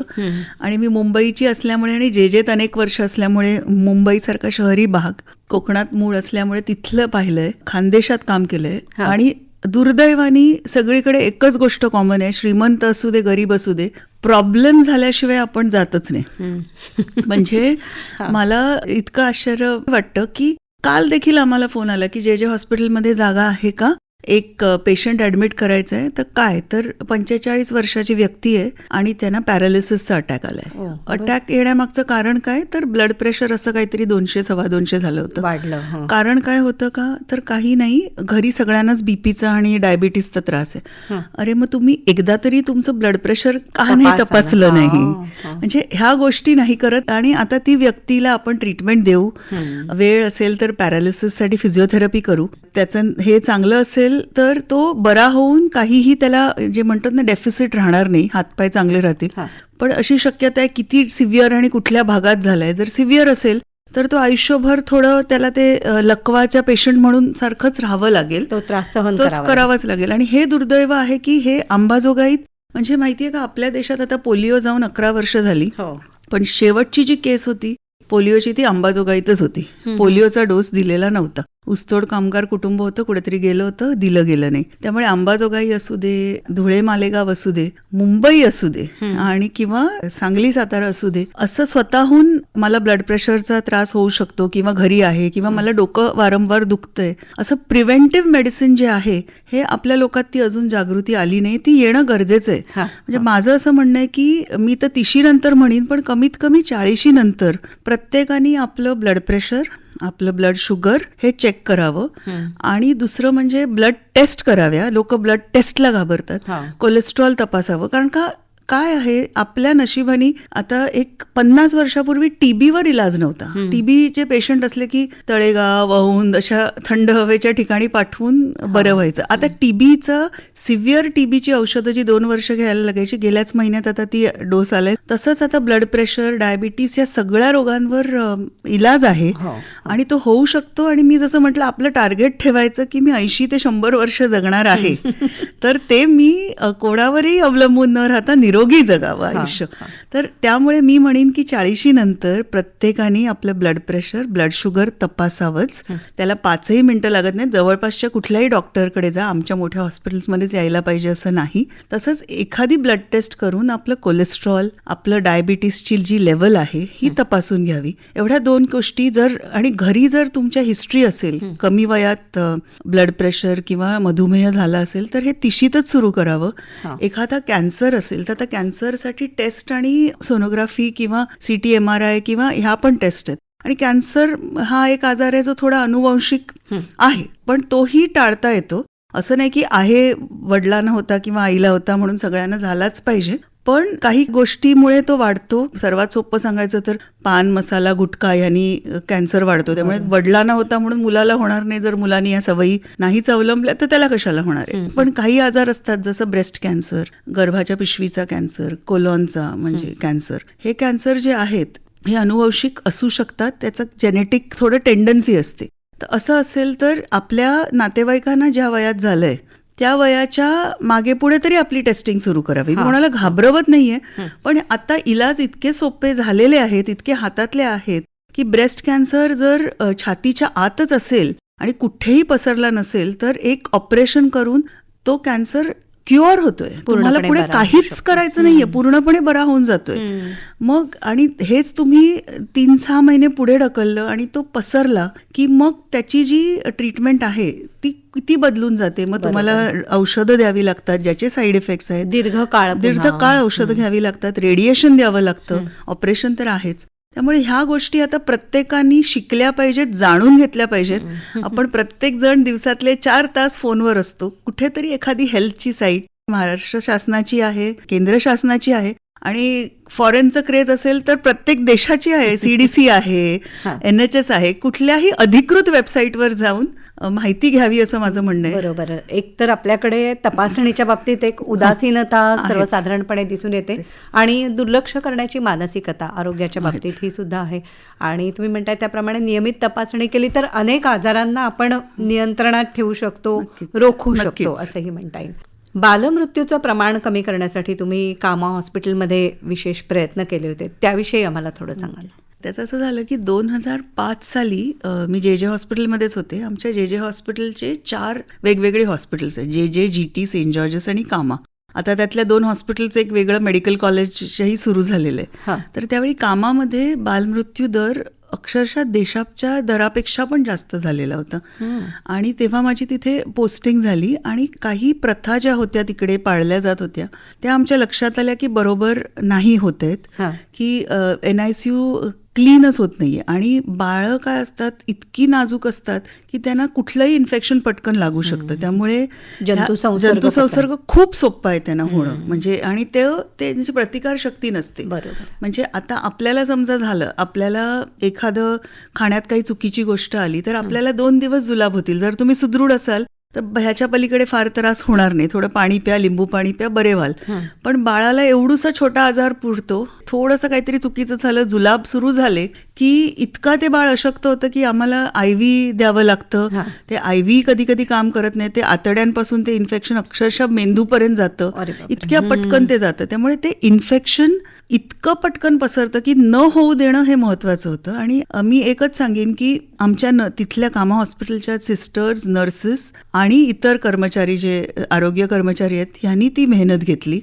आणि मी मुंबईची असल्यामुळे आणि जेजेत अनेक वर्ष असल्यामुळे मुंबईसारखा शहरी भाग, कोकणात मूळ असल्यामुळे तिथलं पाहिलंय, खानदेशात काम केलंय. आणि दुर्दैवानी सगळीकडे एकच गोष्ट कॉमन आहे, श्रीमंत असू दे गरीब असू दे, प्रॉब्लेम झाल्याशिवाय आपण जातच नाही. म्हणजे मला इतकं आश्चर्य वाटतं की काल देखील आम्हाला फोन आला की जे हॉस्पिटलमध्ये जागा आहे का, एक पेशंट ऍडमिट करायचं आहे. तर काय तर 45 वर्षाची व्यक्ती आहे आणि त्यांना पॅरालिसिसचा अटॅक आलाय. अटॅक येण्यामागचं कारण काय तर ब्लड प्रेशर असं काहीतरी 200-250 झालं होतं. कारण काय होतं का तर काही नाही, घरी सगळ्यांनाच बीपीचा आणि डायबिटीसचा त्रास आहे. अरे मग तुम्ही एकदा तरी तुमचं ब्लड प्रेशर का नाही तपासलं नाही? म्हणजे ह्या गोष्टी नाही करत. आणि आता ती व्यक्तीला आपण ट्रीटमेंट देऊ, वेळ असेल तर पॅरालिसिससाठी फिजिओथेरपी करू, त्याचं हे चांगलं असेल तर तो बरा होऊन काहीही त्याला जे म्हणतात ना डेफिसिट राहणार नाही, हातपाय चांगले राहतील. पण अशी शक्यता आहे किती सिव्हिअर आणि कुठल्या भागात झालाय. जर सिव्हिअर असेल तर तो आयुष्यभर थोडं त्याला ते लकवाच्या पेशंट म्हणून सारखंच राहावं लागेल, तो त्रास सहन करावाच लागेल. आणि हे दुर्दैव आहे की हे अंबाजोगाईत म्हणजे माहितीये का, आपल्या देशात आता पोलिओ जाऊन 11 वर्ष झाली, पण शेवटची जी केस होती पोलिओची ती अंबाजोगाईतच होती. पोलिओचा डोस दिलेला नव्हता. ऊसतोड कामगार कुटुंब होतं, कुठेतरी गेलं होतं, दिलं गेलं नाही. त्यामुळे अंबाजोगाई असू दे, धुळे मालेगाव असू दे, मुंबई असू दे आणि किंवा सांगली सातारा असू दे, असं स्वतःहून मला ब्लड प्रेशरचा त्रास होऊ शकतो किंवा घरी आहे किंवा मला डोकं वारंवार दुखतंय, असं प्रिव्हेंटिव्ह मेडिसिन जे आहे हे आपल्या लोकात ती अजून जागृती आली नाही. ती येणं गरजेचं आहे. म्हणजे माझं असं म्हणणं आहे की मी तर 30 नंतर म्हणेन, पण कमीत कमी 40 नंतर प्रत्येकाने आपलं ब्लड प्रेशर, आपलं ब्लड शुगर हे चेक करावं. आणि दुसरं म्हणजे ब्लड टेस्ट कराव्या. लोक ब्लड टेस्टला घाबरतात. कोलेस्ट्रॉल तपासावं. कारण का काय आहे, आपल्या नशिबाने आता एक 50 वर्षापूर्वी टीबीवर इलाज नव्हता. टीबीचे पेशंट असले की तळेगाव, औंध अशा थंड हवेच्या ठिकाणी पाठवून बरं व्हायचं. आता टीबीचं सिव्हिअर टीबीची औषधं जी 2 वर्ष घ्यायला लागायची, गेल्याच महिन्यात आता ती डोस आलाय. तसंच आता ब्लड प्रेशर, डायबिटीस या सगळ्या रोगांवर इलाज आहे आणि तो होऊ शकतो. आणि मी जसं म्हटलं, आपलं टार्गेट ठेवायचं की मी 80 ते 100 वर्ष जगणार आहे, तर ते मी कोणावरही अवलंबून न राहता निरोगी जगावं आयुष्य. तर त्यामुळे मी म्हणेन की 40 नंतर प्रत्येकाने आपलं ब्लड प्रेशर, ब्लड शुगर तपासावंच. त्याला 5ही मिनिटं लागत नाहीत. जवळपासच्या कुठल्याही डॉक्टरकडे जा, आमच्या मोठ्या हॉस्पिटल्समध्येच यायला पाहिजे असं नाही. तसंच एखादी ब्लड टेस्ट करून आपलं कोलेस्ट्रॉल, आपलं डायबिटीसची जी लेवल आहे ही तपासून घ्यावी. एवढ्या 2 गोष्टी जर, आणि घरी जर तुमच्या हिस्ट्री असेल, कमी वयात ब्लड प्रेशर किंवा मधुमेह झाला असेल तर हे 30तच सुरू करावं. एखादा कॅन्सर असेल तर आता कॅन्सरसाठी टेस्ट आणि सोनोग्राफी किंवा CT MRI किंवा ह्या पण टेस्ट आहेत. आणि कॅन्सर हा एक आजार आहे जो थोडा अनुवंशिक आहे, पण तोही टाळता येतो. असं नाही की आहे वडिलांना होता किंवा आईला होता म्हणून सगळ्यांना झालाच पाहिजे, पण काही गोष्टीमुळे तो वाढतो. सर्वात सोपं सांगायचं तर पान, मसाला, गुटखा यांनी कॅन्सर वाढतो. त्यामुळे वडिलांना होता म्हणून मुलाला होणार नाही. जर मुलांनी या सवयी नाहीच अवलंबल्या तर त्याला कशाला होणार आहे. पण काही आजार असतात जसं ब्रेस्ट कॅन्सर, गर्भाच्या पिशवीचा कॅन्सर, कोलॉनचा म्हणजे कॅन्सर. हे कॅन्सर जे आहेत हे अनुवंशिक असू शकतात. त्याचं जेनेटिक थोडं टेंडन्सी असते. तर असं असेल तर आपल्या नातेवाईकांना ज्या वयात झालंय त्या वयाच्या मागे पुढे तरी आपली टेस्टिंग सुरू करावी. मी कोणाला घाबरवत नाहीये, पण आता इलाज इतके सोपे झालेले आहेत, इतके हातातले आहेत की ब्रेस्ट कॅन्सर जर छातीच्या आतच असेल आणि कुठेही पसरला नसेल तर एक ऑपरेशन करून तो कॅन्सर क्युअर होतोय. तुम्हाला पुढे काहीच करायचं नाहीये, पूर्णपणे बरा होऊन जातोय. मग आणि हेच तुम्ही 3-6 महिने पुढे ढकललं आणि तो पसरला की मग त्याची जी ट्रीटमेंट आहे ती किती बदलून जाते. मग तुम्हाला औषधं द्यावी लागतात ज्याचे साईड इफेक्ट्स आहेत. दीर्घकाळ औषधं घ्यावी लागतात, रेडिएशन द्यावं लागतं, ऑपरेशन तर आहेच. त्यामुळे ह्या गोष्टी आता प्रत्येकाने शिकल्या पाहिजेत, जाणून घेतल्या पाहिजेत. आपण प्रत्येक जण दिवसातले 4 तास फोनवर असतो. कुठेतरी एखादी हेल्थची साईट महाराष्ट्र शासनाची आहे, केंद्र शासनाची आहे, आणि फॉरेनचं क्रेज असेल तर प्रत्येक देशाची आहे. CDC आहे, NHS आहे. कुठल्याही अधिकृत वेबसाईटवर जाऊन माहिती घ्यावी असं माझं म्हणणं आहे. बरोबर. एक तर आपल्याकडे तपासणीच्या बाबतीत एक उदासीनता सर्वसाधारणपणे दिसून येते आणि दुर्लक्ष करण्याची मानसिकता आरोग्याच्या बाबतीत ही सुद्धा आहे. आणि तुम्ही म्हणताय त्याप्रमाणे नियमित तपासणी केली तर अनेक आजारांना आपण नियंत्रणात ठेवू शकतो, रोखू शकतो असंही म्हणता येईल. बालमृत्यूचं प्रमाण कमी करण्यासाठी तुम्ही कामा हॉस्पिटलमध्ये विशेष प्रयत्न केले होते, त्याविषयी आम्हाला थोडं सांगाल. त्याचं असं झालं की 2005 साली मी जे हॉस्पिटलमध्येच होते. आमच्या जे हॉस्पिटलचे 4 वेगवेगळे हॉस्पिटल्स आहेत, जे GT, सेंट जॉर्जेस आणि कामा. आता त्यातल्या 2 हॉस्पिटलचं एक वेगळं मेडिकल कॉलेजही सुरू झालेलं आहे. तर त्यावेळी कामामध्ये बालमृत्यू दर अक्षरशः देशाच्या दरापेक्षा पण जास्त झालेला होता. आणि तेव्हा माझी तिथे पोस्टिंग झाली आणि काही प्रथा ज्या होत्या तिकडे पाळल्या जात होत्या त्या आमच्या लक्षात आल्या की बरोबर नाही होत आहेत, की NICU क्लीनच होत नाहीये. आणि बाळं काय असतात, इतकी नाजूक असतात की त्यांना कुठलंही इन्फेक्शन पटकन लागू शकतं. त्यामुळे जंतुसंसर्ग खूप सोपं आहे त्यांना होणं. म्हणजे आणि त्यांची प्रतिकारशक्ती नसते. म्हणजे आता आपल्याला समजा झालं, आपल्याला एखादं खाण्यात काही चुकीची गोष्ट आली तर आपल्याला 2 दिवस जुलाब होतील. जर तुम्ही सुदृढ असाल तर ह्याच्या पलीकडे फार त्रास होणार नाही. थोडं पाणी प्या, लिंबू पाणी प्या, बरे व्हाल. पण बाळाला एवढूसा छोटा आजार पुरतो, थोडंसं काहीतरी चुकीचं झालं, जुलाब सुरू झाले की इतका ते बाळ अशक्त होतं की आम्हाला IV द्यावं लागतं. ते IV कधी कधी काम करत नाही. ते आतड्यांपासून ते इन्फेक्शन अक्षरशः मेंदूपर्यंत जातं. इतक्या पटकन ते जातं. त्यामुळे ते इन्फेक्शन इतकं पटकन पसरतं की न होऊ देणं हे महत्वाचं होतं. आणि मी एकच सांगेन की आमच्या तिथल्या कामा हॉस्पिटलच्या सिस्टर्स, नर्सेस आणि इतर कर्मचारी जे आरोग्य कर्मचारी आहेत ह्यांनी ती मेहनत घेतली.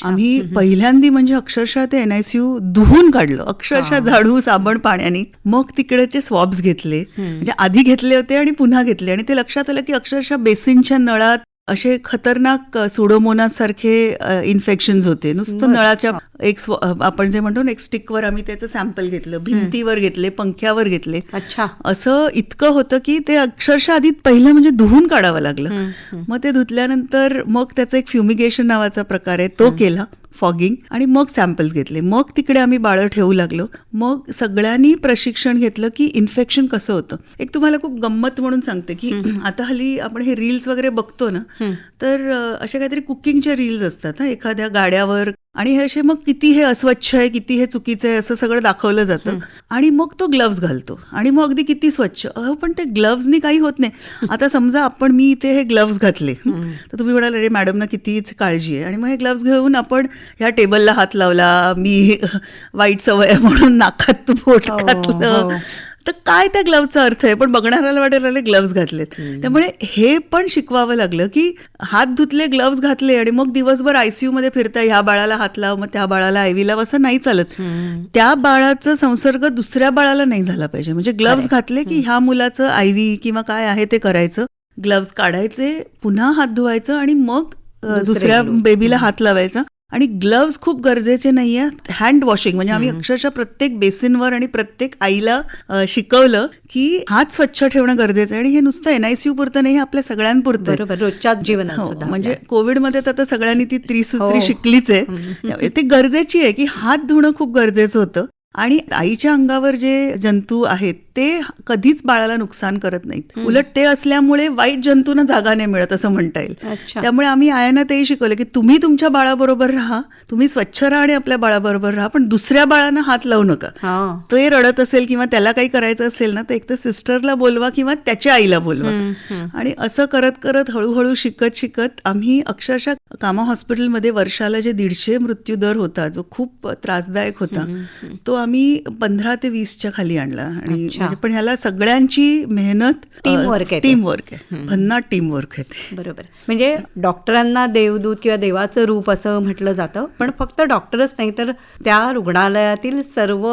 आम्ही पहिल्यांदा म्हणजे अक्षरशः ते NICU धुवून काढलं, अक्षरशः झाडू, साबण, पाण्याने. मग तिकडेचे स्वॉब्स घेतले, म्हणजे आधी घेतले होते आणि पुन्हा घेतले. आणि ते लक्षात आलं की अक्षरशः बेसिनच्या नळात असे खतरनाक सुडोमोनास सारखे इन्फेक्शन्स होते. नुसतं नळाच्या एक आपण जे म्हणतो ना एक स्टिकवर आम्ही त्याचं सॅम्पल घेतलं, भिंतीवर घेतले, पंख्यावर घेतले. असं इतकं होतं की ते अक्षरशः आधी पहिलं म्हणजे धुवून काढावं लागलं. मग ते धुतल्यानंतर मग त्याचा एक फ्युमिगेशन नावाचा प्रकार आहे तो केला, फॉगिंग, आणि मग सॅम्पल्स घेतले. मग तिकडे आम्ही बाळं ठेवू लागलो. मग सगळ्यांनी प्रशिक्षण घेतलं की इन्फेक्शन कसं होतं. एक तुम्हाला खूप गंमत म्हणून सांगते की आता हल्ली आपण हे रील्स वगैरे बघतो ना, तर अशा काहीतरी कुकिंगचे रील्स असतात एखाद्या गाड्यावर, आणि हे असे मग किती हे अस्वच्छ आहे, किती हे चुकीचं आहे असं सगळं दाखवलं जातं. आणि मग तो ग्लव्ज घालतो आणि मग अगदी किती स्वच्छ. पण ते ग्लव्जनी काही होत नाही. आता समजा मी इथे हे ग्लव्ज घातले तर तुम्ही म्हणाल अरे मॅडमना कितीच काळजी आहे. आणि मग हे ग्लव्ज घेऊन आपण ह्या टेबलला हात लावला, मी वाईट सवय म्हणून नाकात बोट घातलं, तर काय त्या ग्लव्जचा अर्थ आहे. पण बघणाऱ्याला वाटेल ग्लव्ज घातलेत. त्यामुळे हे पण शिकवावं लागलं की हात धुतले, ग्लव्ज घातले आणि मग दिवसभर ICU मध्ये फिरता, ह्या बाळाला हात लाव, मग त्या बाळाला IV लाव, असं नाही चालत. त्या बाळाचा संसर्ग दुसऱ्या बाळाला नाही झाला पाहिजे. म्हणजे ग्लव्ज घातले की ह्या मुलाचं IV किंवा काय आहे ते करायचं, ग्लव्ज काढायचे, पुन्हा हात धुवायचं आणि मग दुसऱ्या बेबीला हात लावायचा. आणि ग्लव्स खूप गरजेचे नाहीये. हँड वॉशिंग म्हणजे आम्ही अक्षरशः प्रत्येक बेसिनवर आणि प्रत्येक आईला शिकवलं की हात स्वच्छ ठेवणं गरजेचं आहे. आणि हे नुसतं NICU पुरतं नाही, हे आपल्या सगळ्यांपुरतं आहे. बरोबर, रोजच्या जीवनात हो, सुद्धा म्हणजे आपल्या. कोविडमध्ये तर आता सगळ्यांनी ती त्रिसूत्री हो. शिकलीच आहे. त्यामुळे ती गरजेची आहे की हात धुणं खूप गरजेचं होतं. आणि आईच्या अंगावर जे जंतू आहेत ते कधीच बाळाला नुकसान करत नाहीत. उलट ते असल्यामुळे वाईट जंतूंना जागा नाही मिळत असं म्हणता येईल. अच्छा. त्यामुळे आम्ही आयांना तेही शिकवलं की तुम्ही तुमच्या बाळाबरोबर राहा, तुम्ही स्वच्छ राहा आणि आपल्या बाळाबरोबर राहा, पण दुसऱ्या बाळांना हात लावू नका. हा. ते रडत असेल किंवा त्याला काही करायचं असेल ना, तर एक तर सिस्टरला बोलवा किंवा त्याच्या आईला बोलवा. आणि असं करत करत हळूहळू शिकत आम्ही अक्षरशः कामा हॉस्पिटलमध्ये वर्षाला जे 150 मृत्यू दर होता, जो खूप त्रासदायक होता, तो आम्ही 15 ते 20च्या खाली आणला. आणि अच्छा. म्हणजे पण ह्याला सगळ्यांची मेहनत, टीमवर्क आहे ते. टीमवर्क आहे, भन्नाट टीमवर्क आहे ते. बरोबर. म्हणजे डॉक्टरांना देवदूत किंवा देवाचं रूप असं म्हटलं जातं, पण फक्त डॉक्टरच नाही तर त्या रुग्णालयातील सर्व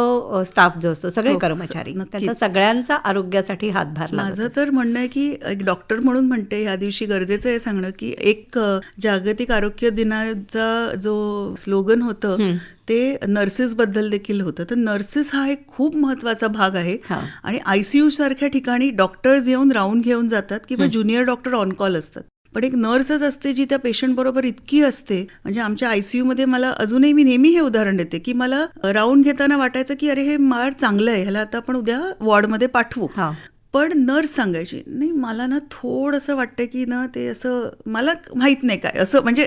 स्टाफ जो असतो, सगळे हो, कर्मचारी, नक्कीच. त्याचा सगळ्यांचा आरोग्यासाठी हातभार लागतो. माझं तर म्हणणं आहे की एक डॉक्टर म्हणून म्हणते ह्या दिवशी गरजेचं आहे सांगणं की एक जागतिक आरोग्य दिनाचा जो स्लोगन होतं ते नर्सेस बद्दल देखील होतं. तर नर्सेस हा एक खूप महत्वाचा भाग आहे. हा. आणि ICU सारख्या ठिकाणी डॉक्टर्स येऊन राऊंड घेऊन जातात किंवा ज्युनियर डॉक्टर ऑन कॉल असतात, पण एक नर्सच असते जी त्या पेशंट बरोबर इतकी असते. म्हणजे आमच्या ICU मध्ये मला अजूनही, मी नेहमी हे उदाहरण देते की मला राऊंड घेताना वाटायचं की अरे हे माळ चांगलं आहे, ह्याला आता आपण उद्या वॉर्डमध्ये पाठवू. हा. पण नर्स सांगायची नाही, मला ना थोडंसं वाटतं की ना ते असं मला माहित नाही काय असं, म्हणजे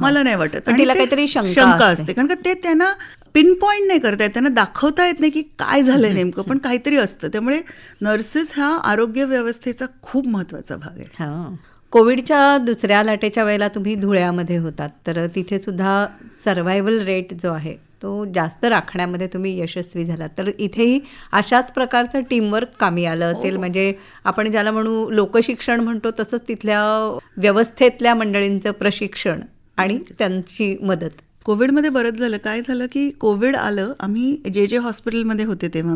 मला नाही वाटत. पण आणि तिला ते काहीतरी शंका असते, कारण का ते त्यांना पिन पॉइंट नाही करता येत, त्यांना दाखवता येत नाही की काय झालंय नेमकं, पण काहीतरी असतं. त्यामुळे नर्सेस हा आरोग्य व्यवस्थेचा खूप महत्वाचा भाग आहे. हां. कोविडच्या दुसऱ्या लाटेच्या वेळेला तुम्ही धुळ्यामध्ये होतात, तर तिथे सुद्धा सर्व्हायव्हल रेट जो आहे तो जास्त राखण्यामध्ये तुम्ही यशस्वी झालात. तर इथेही अशाच प्रकारचं टीमवर्क कामी आलं असेल. म्हणजे आपण ज्याला म्हणू लोकशिक्षण म्हणतो, तसंच तिथल्या व्यवस्थेतल्या मंडळींचं प्रशिक्षण आणि त्यांची मदत. कोविडमध्ये बरंच झालं. काय झालं की कोविड आलं, आम्ही जे हॉस्पिटलमध्ये होते तेव्हा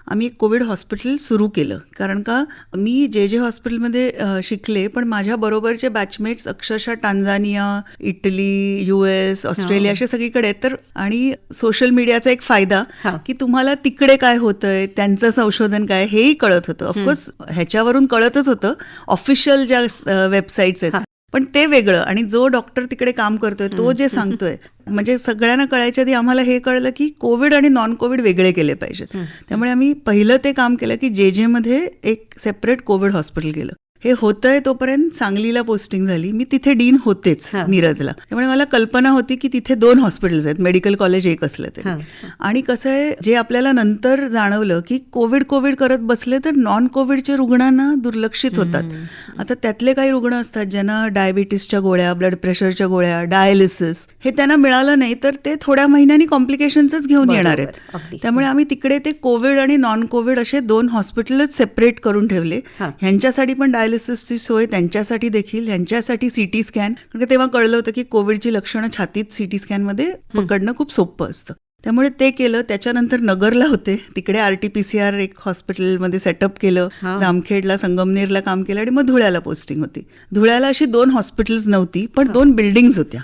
आम्ही एक कोविड हॉस्पिटल सुरू केलं. कारण का मी जे हॉस्पिटलमध्ये शिकले, पण माझ्या बरोबरचे बॅचमेट्स अक्षरशः टांझानिया, इटली, US, ऑस्ट्रेलिया असे सगळीकडे आहेत. तर आणि सोशल मीडियाचा एक फायदा की तुम्हाला तिकडे काय होतंय, त्यांचं संशोधन काय, हेही कळत होतं. ऑफकोर्स ह्याच्यावरून कळतच होतं, ऑफिशियल ज्या वेबसाईट्स आहेत, पण ते वेगळं. आणि जो डॉक्टर तिकडे काम करतोय तो जे सांगतोय, म्हणजे सगळ्यांना कळायच्या आधी आम्हाला हे कळलं की कोविड आणि नॉन कोविड वेगळे केले पाहिजेत. त्यामुळे आम्ही पहिलं ते काम केलं की जे मध्ये एक सेपरेट कोविड हॉस्पिटल केलं. हे होतंय तोपर्यंत सांगलीला पोस्टिंग झाली. मी तिथे डीन होतेच मिरजला. त्यामुळे मला कल्पना होती की तिथे 2 हॉस्पिटल्स आहेत, मेडिकल कॉलेज एक असलं तरी. आणि कसं आहे, जे आपल्याला नंतर जाणवलं की कोविड करत बसले तर नॉन कोविडच्या रुग्णांना दुर्लक्षित होतात. आता त्यातले काही रुग्ण असतात ज्यांना डायबिटीसच्या गोळ्या, ब्लड प्रेशरच्या गोळ्या, डायलिसिस हे त्यांना मिळालं नाही तर ते थोड्या महिन्यांनी कॉम्प्लिकेशन्सच घेऊन येणार आहेत. त्यामुळे आम्ही तिकडे ते कोविड आणि नॉन कोविड असे 2 हॉस्पिटलच सेपरेट करून ठेवले. ह्यांच्यासाठी पण डायलिसिसची सोय, त्यांच्यासाठी देखील, ह्यांच्यासाठी CT स्कॅन. कारण तेव्हा कळलं होतं की कोविडची लक्षणं छातीत CT स्कॅनमध्ये पकडणं खूप सोपं असतं. त्यामुळे ते केलं. त्याच्यानंतर नगरला होते, तिकडे RT-PCR एक हॉस्पिटलमध्ये सेटअप केलं. जामखेडला, संगमनेरला काम केलं आणि मग धुळ्याला पोस्टिंग होती. धुळ्याला अशी 2 हॉस्पिटल्स नव्हती, पण 2 बिल्डिंग्स होत्या.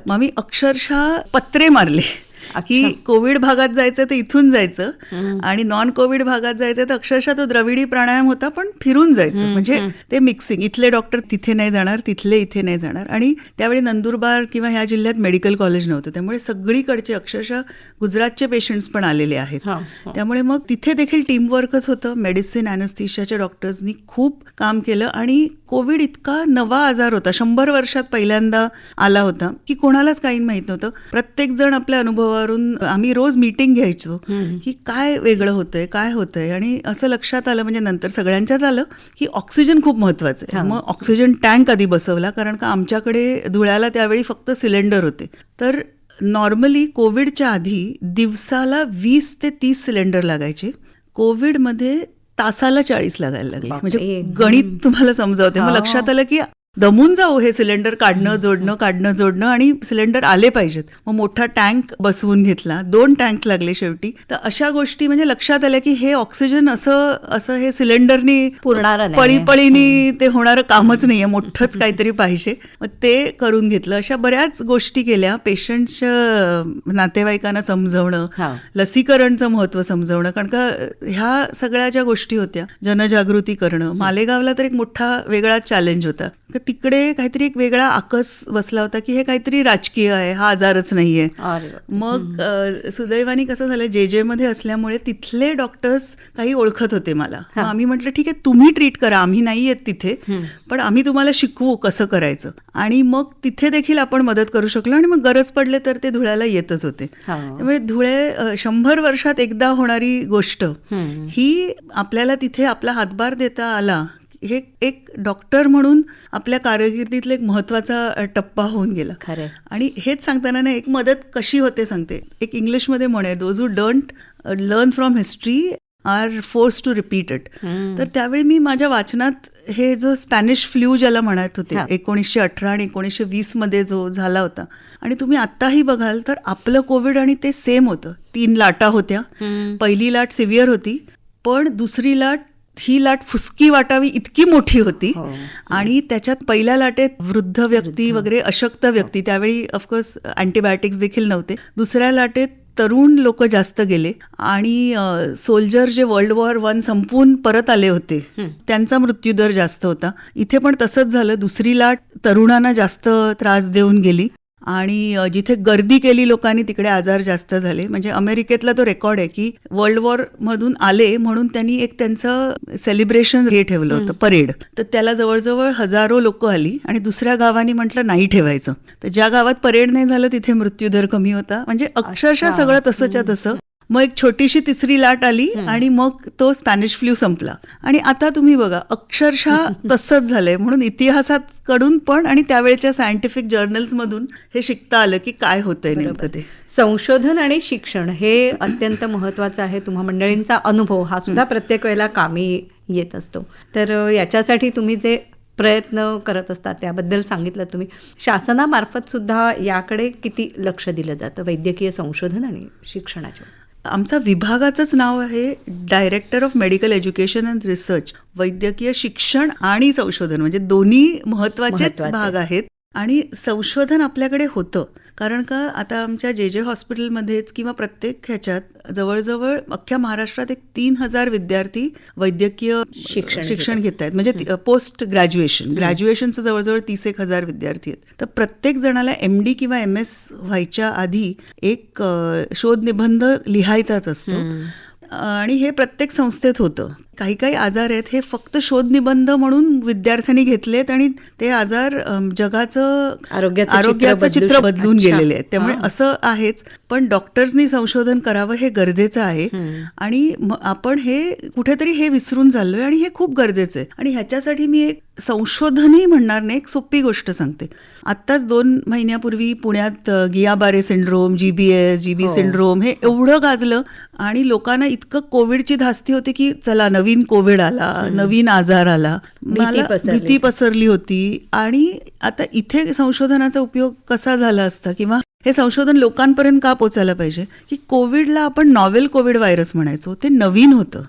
मग मी अक्षरशः पत्रे मारले की कोविड भागात जायचं तर इथून जायचं आणि नॉन कोविड भागात जायचं तर अक्षरशः तो द्रविडी प्राणायाम होता, पण फिरून जायचं. म्हणजे ते मिक्सिंग, इथले डॉक्टर तिथे नाही जाणार, तिथले इथे नाही जाणार. आणि त्यावेळी नंदुरबार किंवा ह्या जिल्ह्यात मेडिकल कॉलेज नव्हतं, त्यामुळे सगळीकडचे अक्षरशः गुजरातचे पेशंट्स पण आलेले आहेत. त्यामुळे मग तिथे देखील टीमवर्कच होतं. मेडिसिन, ॲनेस्थेशियाच्या डॉक्टर्सनी खूप काम केलं. आणि कोविड इतका नवा आजार होता, 100 वर्षात पहिल्यांदा आला होता की कोणालाच काही माहित नव्हतं. प्रत्येक जण आपल्या अनुभवावरून आम्ही रोज मीटिंग घ्यायचो की काय वेगळं होतंय, काय होतंय. आणि असं लक्षात आलं, म्हणजे नंतर सगळ्यांच्याच आलं की ऑक्सिजन खूप महत्वाचं आहे. मग ऑक्सिजन टँक आधी बसवला, कारण का आमच्याकडे धुळ्याला त्यावेळी फक्त सिलेंडर होते. तर नॉर्मली कोविडच्या आधी दिवसाला 20 ते 30 सिलेंडर लागायचे. कोविडमध्ये तासाला 40 लागायला लागले. म्हणजे गणित तुम्हाला समजावते. मग लक्षात आलं की दमून जाऊ हे सिलेंडर काढणं जोडणं आणि सिलेंडर आले पाहिजेत. मग मोठा टँक बसवून घेतला, 2 टँक लागले शेवटी. तर अशा गोष्टी म्हणजे लक्षात आल्या की हे ऑक्सिजन असं हे सिलेंडरनी पुरणार नाही. पळीपळीनी ते होणारं कामच नाहीये, मोठंच काहीतरी पाहिजे. मग ते करून घेतलं. अशा बऱ्याच गोष्टी केल्या. पेशंटच्या नातेवाईकांना समजवणं, लसीकरणचं महत्त्व समजवणं, कारण का ह्या सगळ्या ज्या गोष्टी होत्या, जनजागृती करणं. मालेगावला तर एक मोठा वेगळा चॅलेंज होता. तिकडे काहीतरी एक वेगळा आकस बसला होता की हे काहीतरी राजकीय आहे, हा आजारच नाहीये. मग सुदैवाने कसं झालं, जे मध्ये असल्यामुळे तिथले डॉक्टर्स काही ओळखत होते मला. मग आम्ही म्हटलं ठीक आहे, तुम्ही ट्रीट करा, आम्ही नाही येत तिथे, पण आम्ही तुम्हाला शिकवू कसं करायचं. आणि मग तिथे देखील आपण मदत करू शकलो. आणि मग गरज पडले तर ते धुळ्याला येतच होते. त्यामुळे धुळे 100 वर्षात एकदा होणारी गोष्ट ही आपल्याला तिथे आपला हातभार देता आला, हे एक डॉक्टर म्हणून आपल्या कारकिर्दीतला एक महत्वाचा टप्पा होऊन गेला. आणि हेच सांगताना ना एक मदत कशी होते सांगते. एक इंग्लिशमध्ये म्हण आहे, those who don't learn from history are force to repeat it. तर त्यावेळी मी माझ्या वाचनात हे जो स्पॅनिश फ्लू ज्याला म्हणत होते 1918 आणि 1920 मध्ये जो झाला होता, आणि तुम्ही आत्ताही बघाल तर आपलं कोविड आणि ते सेम होतं. 3 लाटा होत्या. पहिली लाट सिव्हिअर होती, पण दुसरी लाट ही लाट फुसकी वाटावी इतकी मोठी होती. आणि त्याच्यात पहिल्या लाटेत वृद्ध व्यक्ती वगैरे, अशक्त व्यक्ती, त्यावेळी ऑफकोर्स अँटीबायोटिक्स देखील नव्हते. दुसऱ्या लाटेत तरुण लोक जास्त गेले. आणि सोल्जर जे वर्ल्ड वॉर 1 संपून परत आले होते त्यांचा मृत्यूदर जास्त होता. इथे पण तसंच झालं. दुसरी लाट तरुणांना जास्त त्रास देऊन गेली. आणि जिथे गर्दी केली लोकांनी तिकडे आजार जास्त झाले. म्हणजे अमेरिकेतला तो रेकॉर्ड आहे की वर्ल्ड वॉर मधून आले म्हणून त्यांनी एक त्यांचं सेलिब्रेशन हे ठेवलं होतं, परेड. तर त्याला जवळजवळ 1000 लोक आली. आणि दुसऱ्या गावांनी म्हटलं नाही ठेवायचं. तर ज्या गावात परेड नाही झालं तिथे मृत्यूदर कमी होता. म्हणजे अक्षरशः सगळं तसंच्या तसं. मग एक छोटीशी तिसरी लाट आली आणि मग तो स्पॅनिश फ्लू संपला. आणि आता तुम्ही बघा, अक्षरशः तसंच झालंय. म्हणून इतिहासात कडून पण आणि त्यावेळेच्या सायंटिफिक जर्नल्स मधून हे शिकता आलं की काय होतंय नेमकं ते. संशोधन आणि शिक्षण हे अत्यंत महत्त्वाचं आहे. तुम्हा मंडळींचा अनुभव हा सुद्धा प्रत्येक वेळेला कामी येत असतो. तर याच्यासाठी तुम्ही जे प्रयत्न करत असतात त्याबद्दल सांगितलं तुम्ही. शासनामार्फत सुद्धा याकडे किती लक्ष दिलं जातं वैद्यकीय संशोधन आणि शिक्षणाच्या? आमचा विभागाचंच नाव आहे director of medical education and research. वैद्यकीय शिक्षण आणि संशोधन म्हणजे दोन्ही महत्वाचेच भाग आहेत. आणि संशोधन आपल्याकडे होतं, कारण का आता आमच्या जे हॉस्पिटलमध्येच किंवा प्रत्येक ह्याच्यात जवळजवळ अख्ख्या महाराष्ट्रात एक 3000 विद्यार्थी वैद्यकीय शिक्षण घेत आहेत. म्हणजे पोस्ट ग्रॅज्युएशनचं जवळजवळ 31,000 विद्यार्थी आहेत. तर प्रत्येक जणाला MD किंवा MS व्हायच्या आधी एक शोध निबंध लिहायचाच असतो. आणि हे प्रत्येक संस्थेत होतं. काही काही आजार आहेत हे फक्त शोध निबंध म्हणून विद्यार्थ्यांनी घेतलेत आणि ते आजार जगाचं आरोग्याचं चित्र बदलून गेलेले आहेत. त्यामुळे असं आहेच. पण डॉक्टर्सनी संशोधन करावं हे गरजेचं आहे. आणि आपण हे कुठेतरी हे विसरून चाललोय आणि हे खूप गरजेचं आहे. आणि ह्याच्यासाठी मी एक संशोधनही म्हणणार नाही, एक सोपी गोष्ट सांगते. आत्ताच 2 महिन्यापूर्वी पुण्यात गियाबारे सिंड्रोम, GB सिंड्रोम हे एवढं गाजलं आणि लोकांना इतकं कोविडची धास्ती होती की चला नवीन कोविड आला, नवीन आजार आला, मला भीती पसरली होती. आणि आता इथे संशोधनाचा उपयोग कसा झाला असता किंवा हे संशोधन लोकांपर्यंत का पोचायला पाहिजे की कोविडला आपण नॉवेल कोविड व्हायरस म्हणायचो, ते नवीन होतं.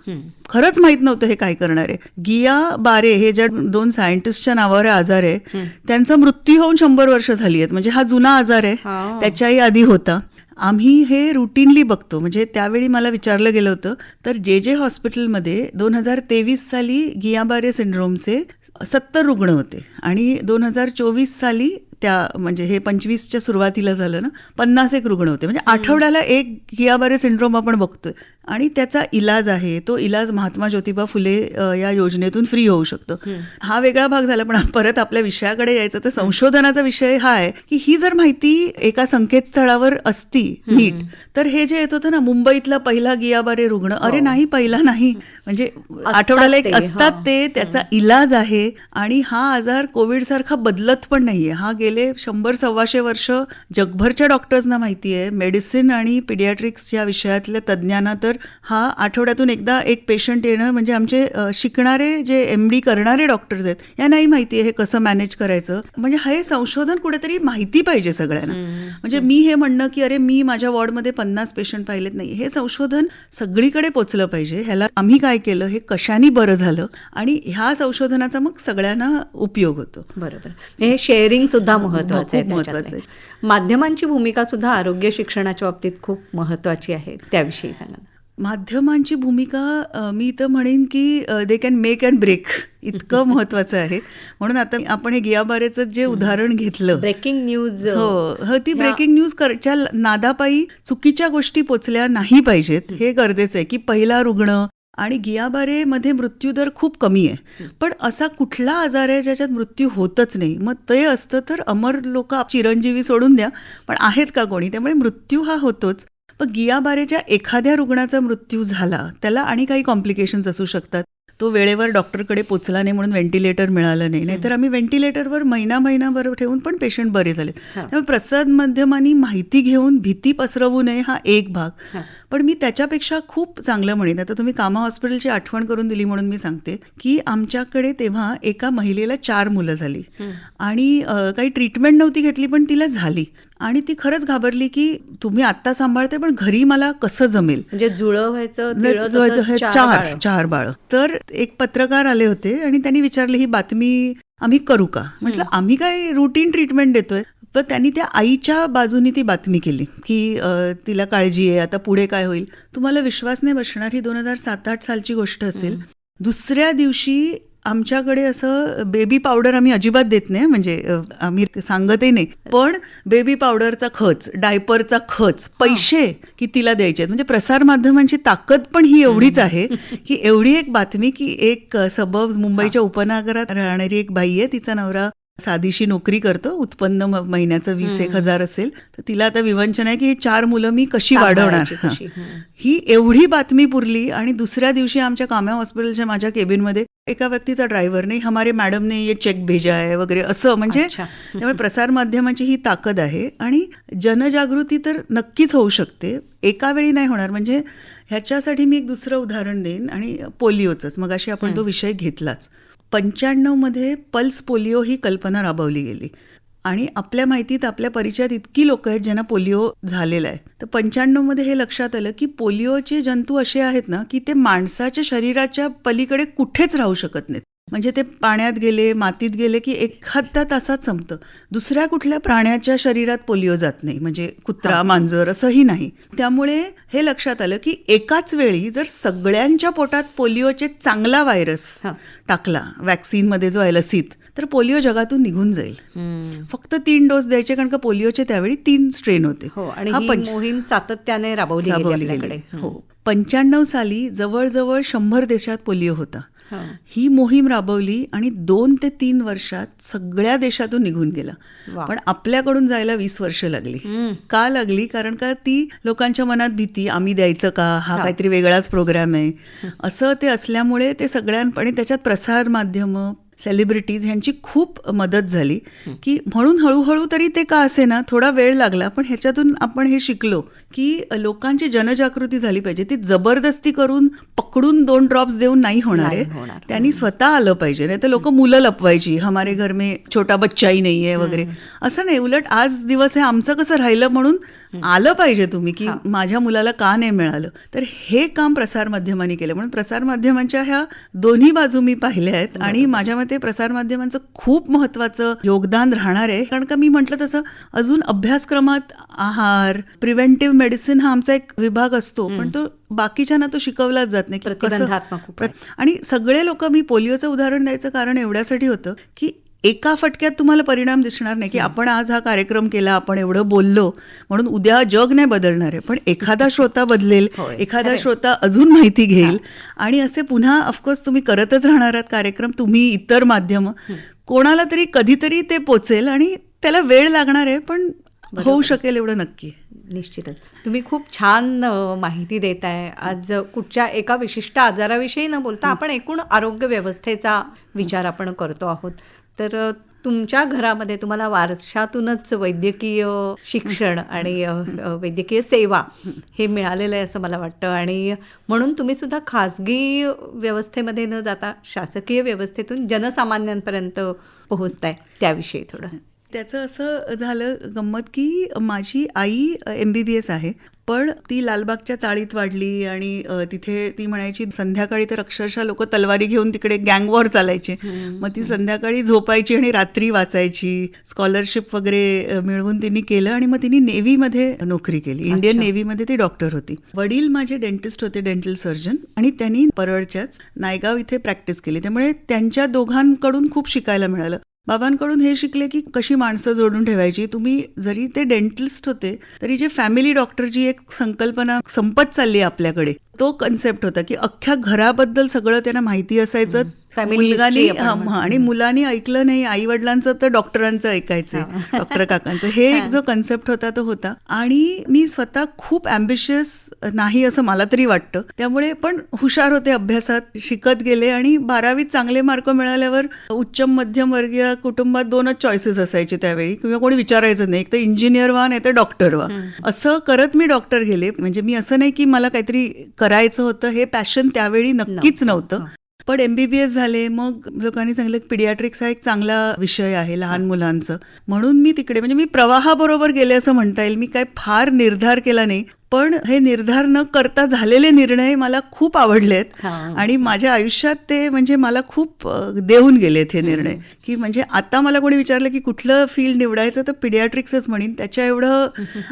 खरंच माहित नव्हतं हे काय करणार आहे. गियाबारे हे ज्या 2 सायंटिस्टच्या नावावर आजार आहे त्यांचा मृत्यू होऊन 100 वर्ष झाली आहेत. म्हणजे हा जुना आजार आहे, त्याच्याही आधी होता. आम्ही हे रुटीनली बघतो. म्हणजे त्यावेळी मला विचारलं गेलं होतं तर जे हॉस्पिटलमध्ये 2023 साली गियाबारे सिंड्रोमचे 70 रुग्ण होते आणि 2024 साली त्या म्हणजे हे 25च्या सुरुवातीला झालं ना 51 रुग्ण होते. म्हणजे आठवड्याला एक गियाबारे सिंड्रोम आपण बघतोय. आणि त्याचा इलाज आहे. तो इलाज महात्मा ज्योतिबा फुले या योजनेतून फ्री होऊ शकतो. हा वेगळा भाग झाला. पण परत आपल्या विषयाकडे यायचं तर संशोधनाचा विषय हा आहे की ही जर माहिती एका संकेतस्थळावर असती नीट तर हे जे येत होतं ना मुंबईतला पहिला गियाबारे रुग्ण, अरे नाही पहिला नाही, म्हणजे आठवड्याला एक असतात ते, त्याचा इलाज आहे. आणि हा आजार कोविड सारखा बदलत पण नाहीये. हा गेले 100-125 वर्ष जगभरच्या डॉक्टर्सना माहिती आहे. मेडिसिन आणि पिडियाट्रिक्स या विषयातल्या तज्ज्ञांना तर तर हा आठवड्यातून एकदा एक पेशंट येणं म्हणजे आमचे शिकणारे जे MD करणारे डॉक्टर्स आहेत यांनाही माहिती आहे हे कसं मॅनेज करायचं. म्हणजे हे संशोधन कुठेतरी माहिती पाहिजे सगळ्यांना. म्हणजे मी हे म्हणणं की अरे मी माझ्या वॉर्डमध्ये 50 पेशंट पाहिलेत नाही, हे संशोधन सगळीकडे पोचलं पाहिजे. ह्याला आम्ही काय केलं, हे कशाने बरं झालं आणि ह्या संशोधनाचा मग सगळ्यांना उपयोग होतो. बरोबर. हे शेअरिंग सुद्धा महत्वाचं आहे. खूप महत्त्वाचं त्याच्यातले. माध्यमांची भूमिका सुद्धा आरोग्य शिक्षणाच्या बाबतीत खूप महत्वाची आहे, त्याविषयी सांगा ना. माध्यमांची भूमिका मी तर म्हणेन की they can make and break, इतकं महत्त्वाचं आहे. म्हणून आता आपण हे गियाबारेचं जे उदाहरण घेतलं, ब्रेकिंग न्यूज, हो ती ब्रेकिंग न्यूज च्या नादापायी चुकीच्या गोष्टी पोचल्या नाही पाहिजेत, हे गरजेचं आहे. की पहिला रुग्ण आणि गियाबारेमध्ये मृत्यूदर खूप कमी आहे, पण असा कुठला आजार आहे ज्याच्यात मृत्यू होतच नाही? मग ते असतं तर अमर लोक चिरंजीवी सोडून द्या, पण आहेत का कोणी? त्यामुळे मृत्यू हा होतोच. पण गियाबारेच्या एखाद्या रुग्णाचा मृत्यू झाला, त्याला आणि काही कॉम्प्लिकेशन्स असू शकतात. तो वेळेवर डॉक्टरकडे पोचला नाही म्हणून व्हेंटिलेटर मिळालं नाही, नाहीतर आम्ही व्हेंटिलेटरवर महिनाभर ठेवून पण पेशंट बरे झालेत. त्यामुळे प्रसार माध्यमांनी माहिती घेऊन भीती पसरवू नये हा एक भाग. पण मी त्याच्यापेक्षा खूप चांगलं म्हणेन. आता तुम्ही कामा हॉस्पिटलची आठवण करून दिली म्हणून मी सांगते की आमच्याकडे तेव्हा एका महिलेला 4 मुलं झाली आणि काही ट्रीटमेंट नव्हती घेतली पण तिला झाली आणि ती खरंच घाबरली की तुम्ही आत्ता सांभाळते पण घरी मला कसं जमेल. म्हणजे जुळं व्हायचं 4 बाळं. तर एक पत्रकार आले होते आणि त्यांनी विचारले ही बातमी आम्ही करू का? म्हटलं आम्ही काय रुटीन ट्रीटमेंट देतोय. पण त्यांनी त्या आईच्या बाजूनी ती बातमी केली की तिला काळजी आहे, आता पुढे काय होईल. तुम्हाला विश्वास नाही बसणार, ही 2007-8 सालची गोष्ट असेल. दुसऱ्या दिवशी आमच्याकडे असं बेबी पावडर आम्ही अजिबात देत नाही, म्हणजे आम्ही सांगतही नाही, पण बेबी पावडरचा खर्च, डायपरचा खर्च, पैसे की तिला द्यायचे आहेत. म्हणजे प्रसारमाध्यमांची ताकद पण ही एवढीच आहे की एवढी एक बातमी की एक सबब मुंबईच्या उपनगरात राहणारी एक बाई आहे, तिचा नवरा साधीशी नोकरी करतो, उत्पन्न महिन्याचं 20,000 असेल, तर तिला आता विवंचना आहे की ही 4 मुलं मी कशी वाढवणार. ही एवढी बातमी पुरली आणि दुसऱ्या दिवशी आमच्या काम्या हॉस्पिटलच्या माझ्या केबिनमध्ये एका व्यक्तीचा ड्रायव्हर नाही, हमारे मॅडम ने ये चेक भेजा आहे वगैरे असं. म्हणजे त्यामुळे प्रसारमाध्यमाची ही ताकद आहे आणि जनजागृती तर नक्कीच होऊ शकते, एका वेळी नाही होणार. म्हणजे ह्याच्यासाठी मी एक दुसरं उदाहरण देईन आणि पोलिओचंच, मग अशी आपण तो विषय घेतलाच. 95 पल्स पोलिओ ही कल्पना राबवली गेली आणि आपल्या माहितीत आपल्या परिचयात इतकी लोक आहेत ज्यांना पोलिओ झालेला आहे. तर 95 हे लक्षात आलं की पोलिओचे जंतू असे आहेत ना की ते माणसाच्या शरीराच्या पलीकडे कुठेच राहू शकत नाहीत. म्हणजे ते पाण्यात गेले, मातीत गेले की एखाद्या तासात संपतं. दुसऱ्या कुठल्या प्राण्याच्या शरीरात पोलिओ जात नाही, म्हणजे कुत्रा, मांजर असंही नाही. त्यामुळे हे लक्षात आलं की एकाच वेळी जर सगळ्यांच्या पोटात पोलिओचे चांगला व्हायरस टाकला, वॅक्सिनमध्ये जो आहे लसीत, तर पोलिओ जगातून निघून जाईल. फक्त 3 डोस द्यायचे, कारण का पोलिओचे त्यावेळी 3 स्ट्रेन होते. आणि ही मोहीम सातत्याने राबवली गेली. 95 साली जवळजवळ 100 देशात पोलिओ होता. ही मोहीम राबवली आणि 2 ते 3 वर्षात सगळ्या देशातून निघून गेला. पण आपल्याकडून जायला 20 वर्ष लागली. का लागली? कारण का ती लोकांच्या मनात भीती, आम्ही द्यायचं का, हा काहीतरी वेगळाच प्रोग्राम आहे असं ते असल्यामुळे ते सगळ्यांपणे त्याच्यात प्रसार माध्यम, सेलिब्रिटीज ह्यांची खूप मदत झाली की म्हणून हळूहळू तरी ते का असे ना थोडा वेळ लागला, पण ह्याच्यातून आपण हे शिकलो की लोकांची जनजागृती झाली पाहिजे. ती जबरदस्ती करून पकडून 2 ड्रॉप्स देऊन नाही होणार आहे. त्यांनी स्वतः आलं पाहिजे. नाही तर लोक मुलं लपवायची, हमारे घर में छोटा बच्चाही नाही आहे वगैरे, असं नाही. उलट आज दिवस हे आमचं कसं राहिलं म्हणून आलं पाहिजे तुम्ही की माझ्या मुलाला का नाही मिळालं. तर हे काम प्रसारमाध्यमांनी केलं. म्हणून प्रसारमाध्यमांच्या ह्या दोन्ही बाजू मी पाहिल्या आहेत आणि माझ्या मते प्रसारमाध्यमांचं खूप महत्त्वाचं योगदान राहणार आहे. कारण का मी म्हटलं तसं अजून अभ्यासक्रमात आहार, प्रिव्हेंटिव्ह मेडिसिन हा आमचा एक विभाग असतो, पण तो बाकीच्यांना तो शिकवलाच जात नाही की कसं. आणि सगळे लोक, मी पोलिओचं उदाहरण द्यायचं कारण एवढ्यासाठी होतं की एका फटक्यात तुम्हाला परिणाम दिसणार नाही की आपण आज हा कार्यक्रम केला, आपण एवढं बोललो म्हणून उद्या जग नाही बदलणार आहे. पण एखादा श्रोता बदलेल, एखादा श्रोता अजून माहिती घेईल आणि असे पुन्हा ऑफकोर्स तुम्ही करतच राहणार आहात कार्यक्रम, तुम्ही इतर माध्यम, कोणाला तरी कधीतरी ते पोचेल आणि त्याला वेळ लागणार आहे, पण होऊ शकेल एवढं नक्की. निश्चितच. तुम्ही खूप छान माहिती देताय. आज कुठच्या एका विशिष्ट आजाराविषयी न बोलता आपण एकूण आरोग्य व्यवस्थेचा विचार आपण करतो आहोत. तर तुमच्या घरामध्ये तुम्हाला वारशातूनच वैद्यकीय शिक्षण आणि वैद्यकीय सेवा हे मिळालेलं आहे असं मला वाटतं. आणि म्हणून तुम्ही सुद्धा खाजगी व्यवस्थेमध्ये न जाता शासकीय व्यवस्थेतून जनसामान्यांपर्यंत पोहोचताय. त्याविषयी थोडं. त्याचं असं झालं गंमत की माझी आई MBBS आहे, पण ती लालबागच्या चाळीत वाढली आणि तिथे ती म्हणायची संध्याकाळी तर अक्षरशः लोक तलवारी घेऊन तिकडे गँग वॉर चालायचे. मग ती संध्याकाळी झोपायची आणि रात्री वाचायची. स्कॉलरशिप वगैरे मिळवून तिने केलं आणि मग तिने नेव्हीमध्ये नोकरी केली. इंडियन नेव्हीमध्ये ती डॉक्टर होती. वडील माझे डेंटिस्ट होते, डेंटल सर्जन, आणि त्यांनी परळच्याच नायगाव इथे प्रॅक्टिस केली. त्यामुळे त्यांच्या दोघांकडून खूप शिकायला मिळालं. बाबांकडून हे शिकले की कशी माणसं जोडून ठेवायची. तुम्ही जरी ते डेंटिस्ट होते तरी जे फॅमिली डॉक्टरची एक संकल्पना संपत चालली आपल्याकडे, तो कन्सेप्ट होता की अख्ख्या घराबद्दल सगळं त्यांना माहिती असायचं. मुलगानी आणि मुलांनी ऐकलं नाही आई वडिलांचं तर डॉक्टरांचं ऐकायचं, डॉक्टर काकांचं. हे एक जो कन्सेप्ट होता तो होता. आणि मी स्वतः खूप ॲम्बिशियस नाही असं मला तरी वाटतं. त्यामुळे पण हुशार होते अभ्यासात, शिकत गेले आणि 12वीत चांगले मार्क मिळाल्यावर उच्च मध्यमवर्गीय कुटुंबात 2च चॉईसेस असायचे त्यावेळी, किंवा कोणी विचारायचं नाही, एक तर इंजिनियर व्हा नाही तर डॉक्टर व्हा. असं करत मी डॉक्टर गेले. म्हणजे मी असं नाही की मला काहीतरी करायचं होतं, हे पॅशन त्यावेळी नक्कीच नव्हतं. पण MBBS झाले. मग लोकांनी सांगितलं की पिडियाट्रिक्स हा एक चांगला विषय आहे लहान मुलांचं, म्हणून मी तिकडे, म्हणजे मी प्रवाहाबरोबर गेले असं म्हणता येईल. मी काय फार निर्धार केला नाही, पण हे निर्धार न करता झालेले निर्णय मला खूप आवडलेत आणि माझ्या आयुष्यात ते म्हणजे मला खूप देऊन गेलेत हे निर्णय. की म्हणजे आता मला कोणी विचारलं की कुठलं फील्ड निवडायचं तर पिडियाट्रिक्सच म्हणीन. त्याच्या एवढं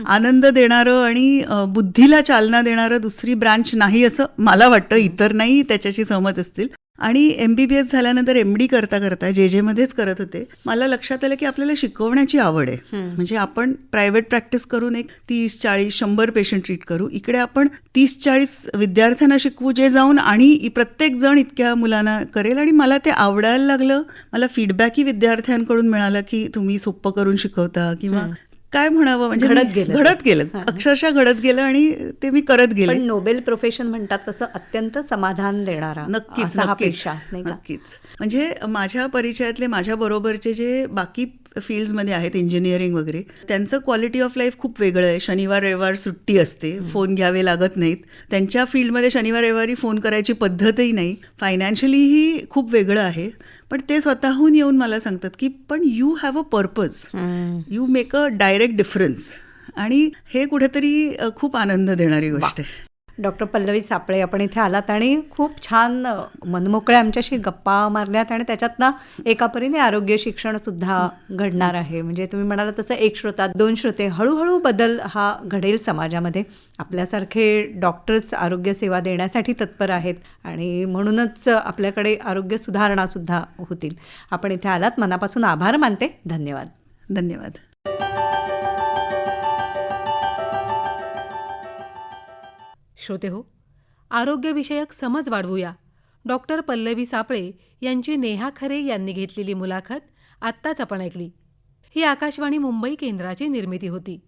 आनंद देणारं आणि बुद्धीला चालना देणारं दुसरी ब्रांच नाही असं मला वाटतं. इतर नाही त्याच्याशी सहमत असतील. आणि MBBS झाल्यानंतर MD करता करता JJ मध्येच करत होते. मला लक्षात आलं की आपल्याला शिकवण्याची आवड आहे. म्हणजे आपण प्रायव्हेट प्रॅक्टिस करून एक 30-40-100 पेशंट ट्रीट करू. इकडे आपण 30-40 विद्यार्थ्यांना शिकवू, जे जाऊन आणि प्रत्येक जण इतक्या मुलांना करेल. आणि मला ते आवडायला लागलं. मला फीडबॅकही विद्यार्थ्यांकडून मिळाला की तुम्ही सोपं करून शिकवता, किंवा काय म्हणावं, म्हणजे घडत गेलं, अक्षरशः घडत गेलं आणि ते मी करत गेले. पण नोबेल प्रोफेशन म्हणतात तसं अत्यंत समाधान देणारा नक्कीच. म्हणजे माझ्या परिचयातले माझ्या बरोबरचे जे बाकी फील्ड्समध्ये आहेत, इंजिनिअरिंग वगैरे, त्यांचं क्वालिटी ऑफ लाईफ खूप वेगळं आहे. शनिवार रविवार सुट्टी असते, फोन घ्यावे लागत नाहीत. त्यांच्या फील्डमध्ये शनिवार रविवारी फोन करायची पद्धतही नाही. फायनान्शियलीही खूप वेगळं आहे. पण ते स्वतःहून येऊन मला सांगतात की पण you have a purpose, you make a direct difference. आणि हे कुठेतरी खूप आनंद देणारी गोष्ट आहे. डॉक्टर पल्लवी सापळे, आपण इथे आलात आणि खूप छान मनमोकळे आमच्याशी गप्पा मारल्यात आणि त्याच्यातनं एका परीने आरोग्य शिक्षणसुद्धा घडणार आहे. म्हणजे तुम्ही म्हणाला तसं 1 श्रोता 2 श्रोते, हळूहळू बदल हा घडेल समाजामध्ये. आपल्यासारखे डॉक्टर्स आरोग्य सेवा देण्यासाठी तत्पर आहेत आणि म्हणूनच आपल्याकडे आरोग्य सुधारणासुद्धा होतील. आपण इथे आलात, मनापासून आभार मानते. धन्यवाद. धन्यवाद. श्रोते हो, आरोग्यविषयक समज वाढवूया, डॉक्टर पल्लवी सापळे यांची नेहा खरे यांनी घेतलेली मुलाखत आत्ताच आपण ऐकली. ही आकाशवाणी मुंबई केंद्राची निर्मिती होती.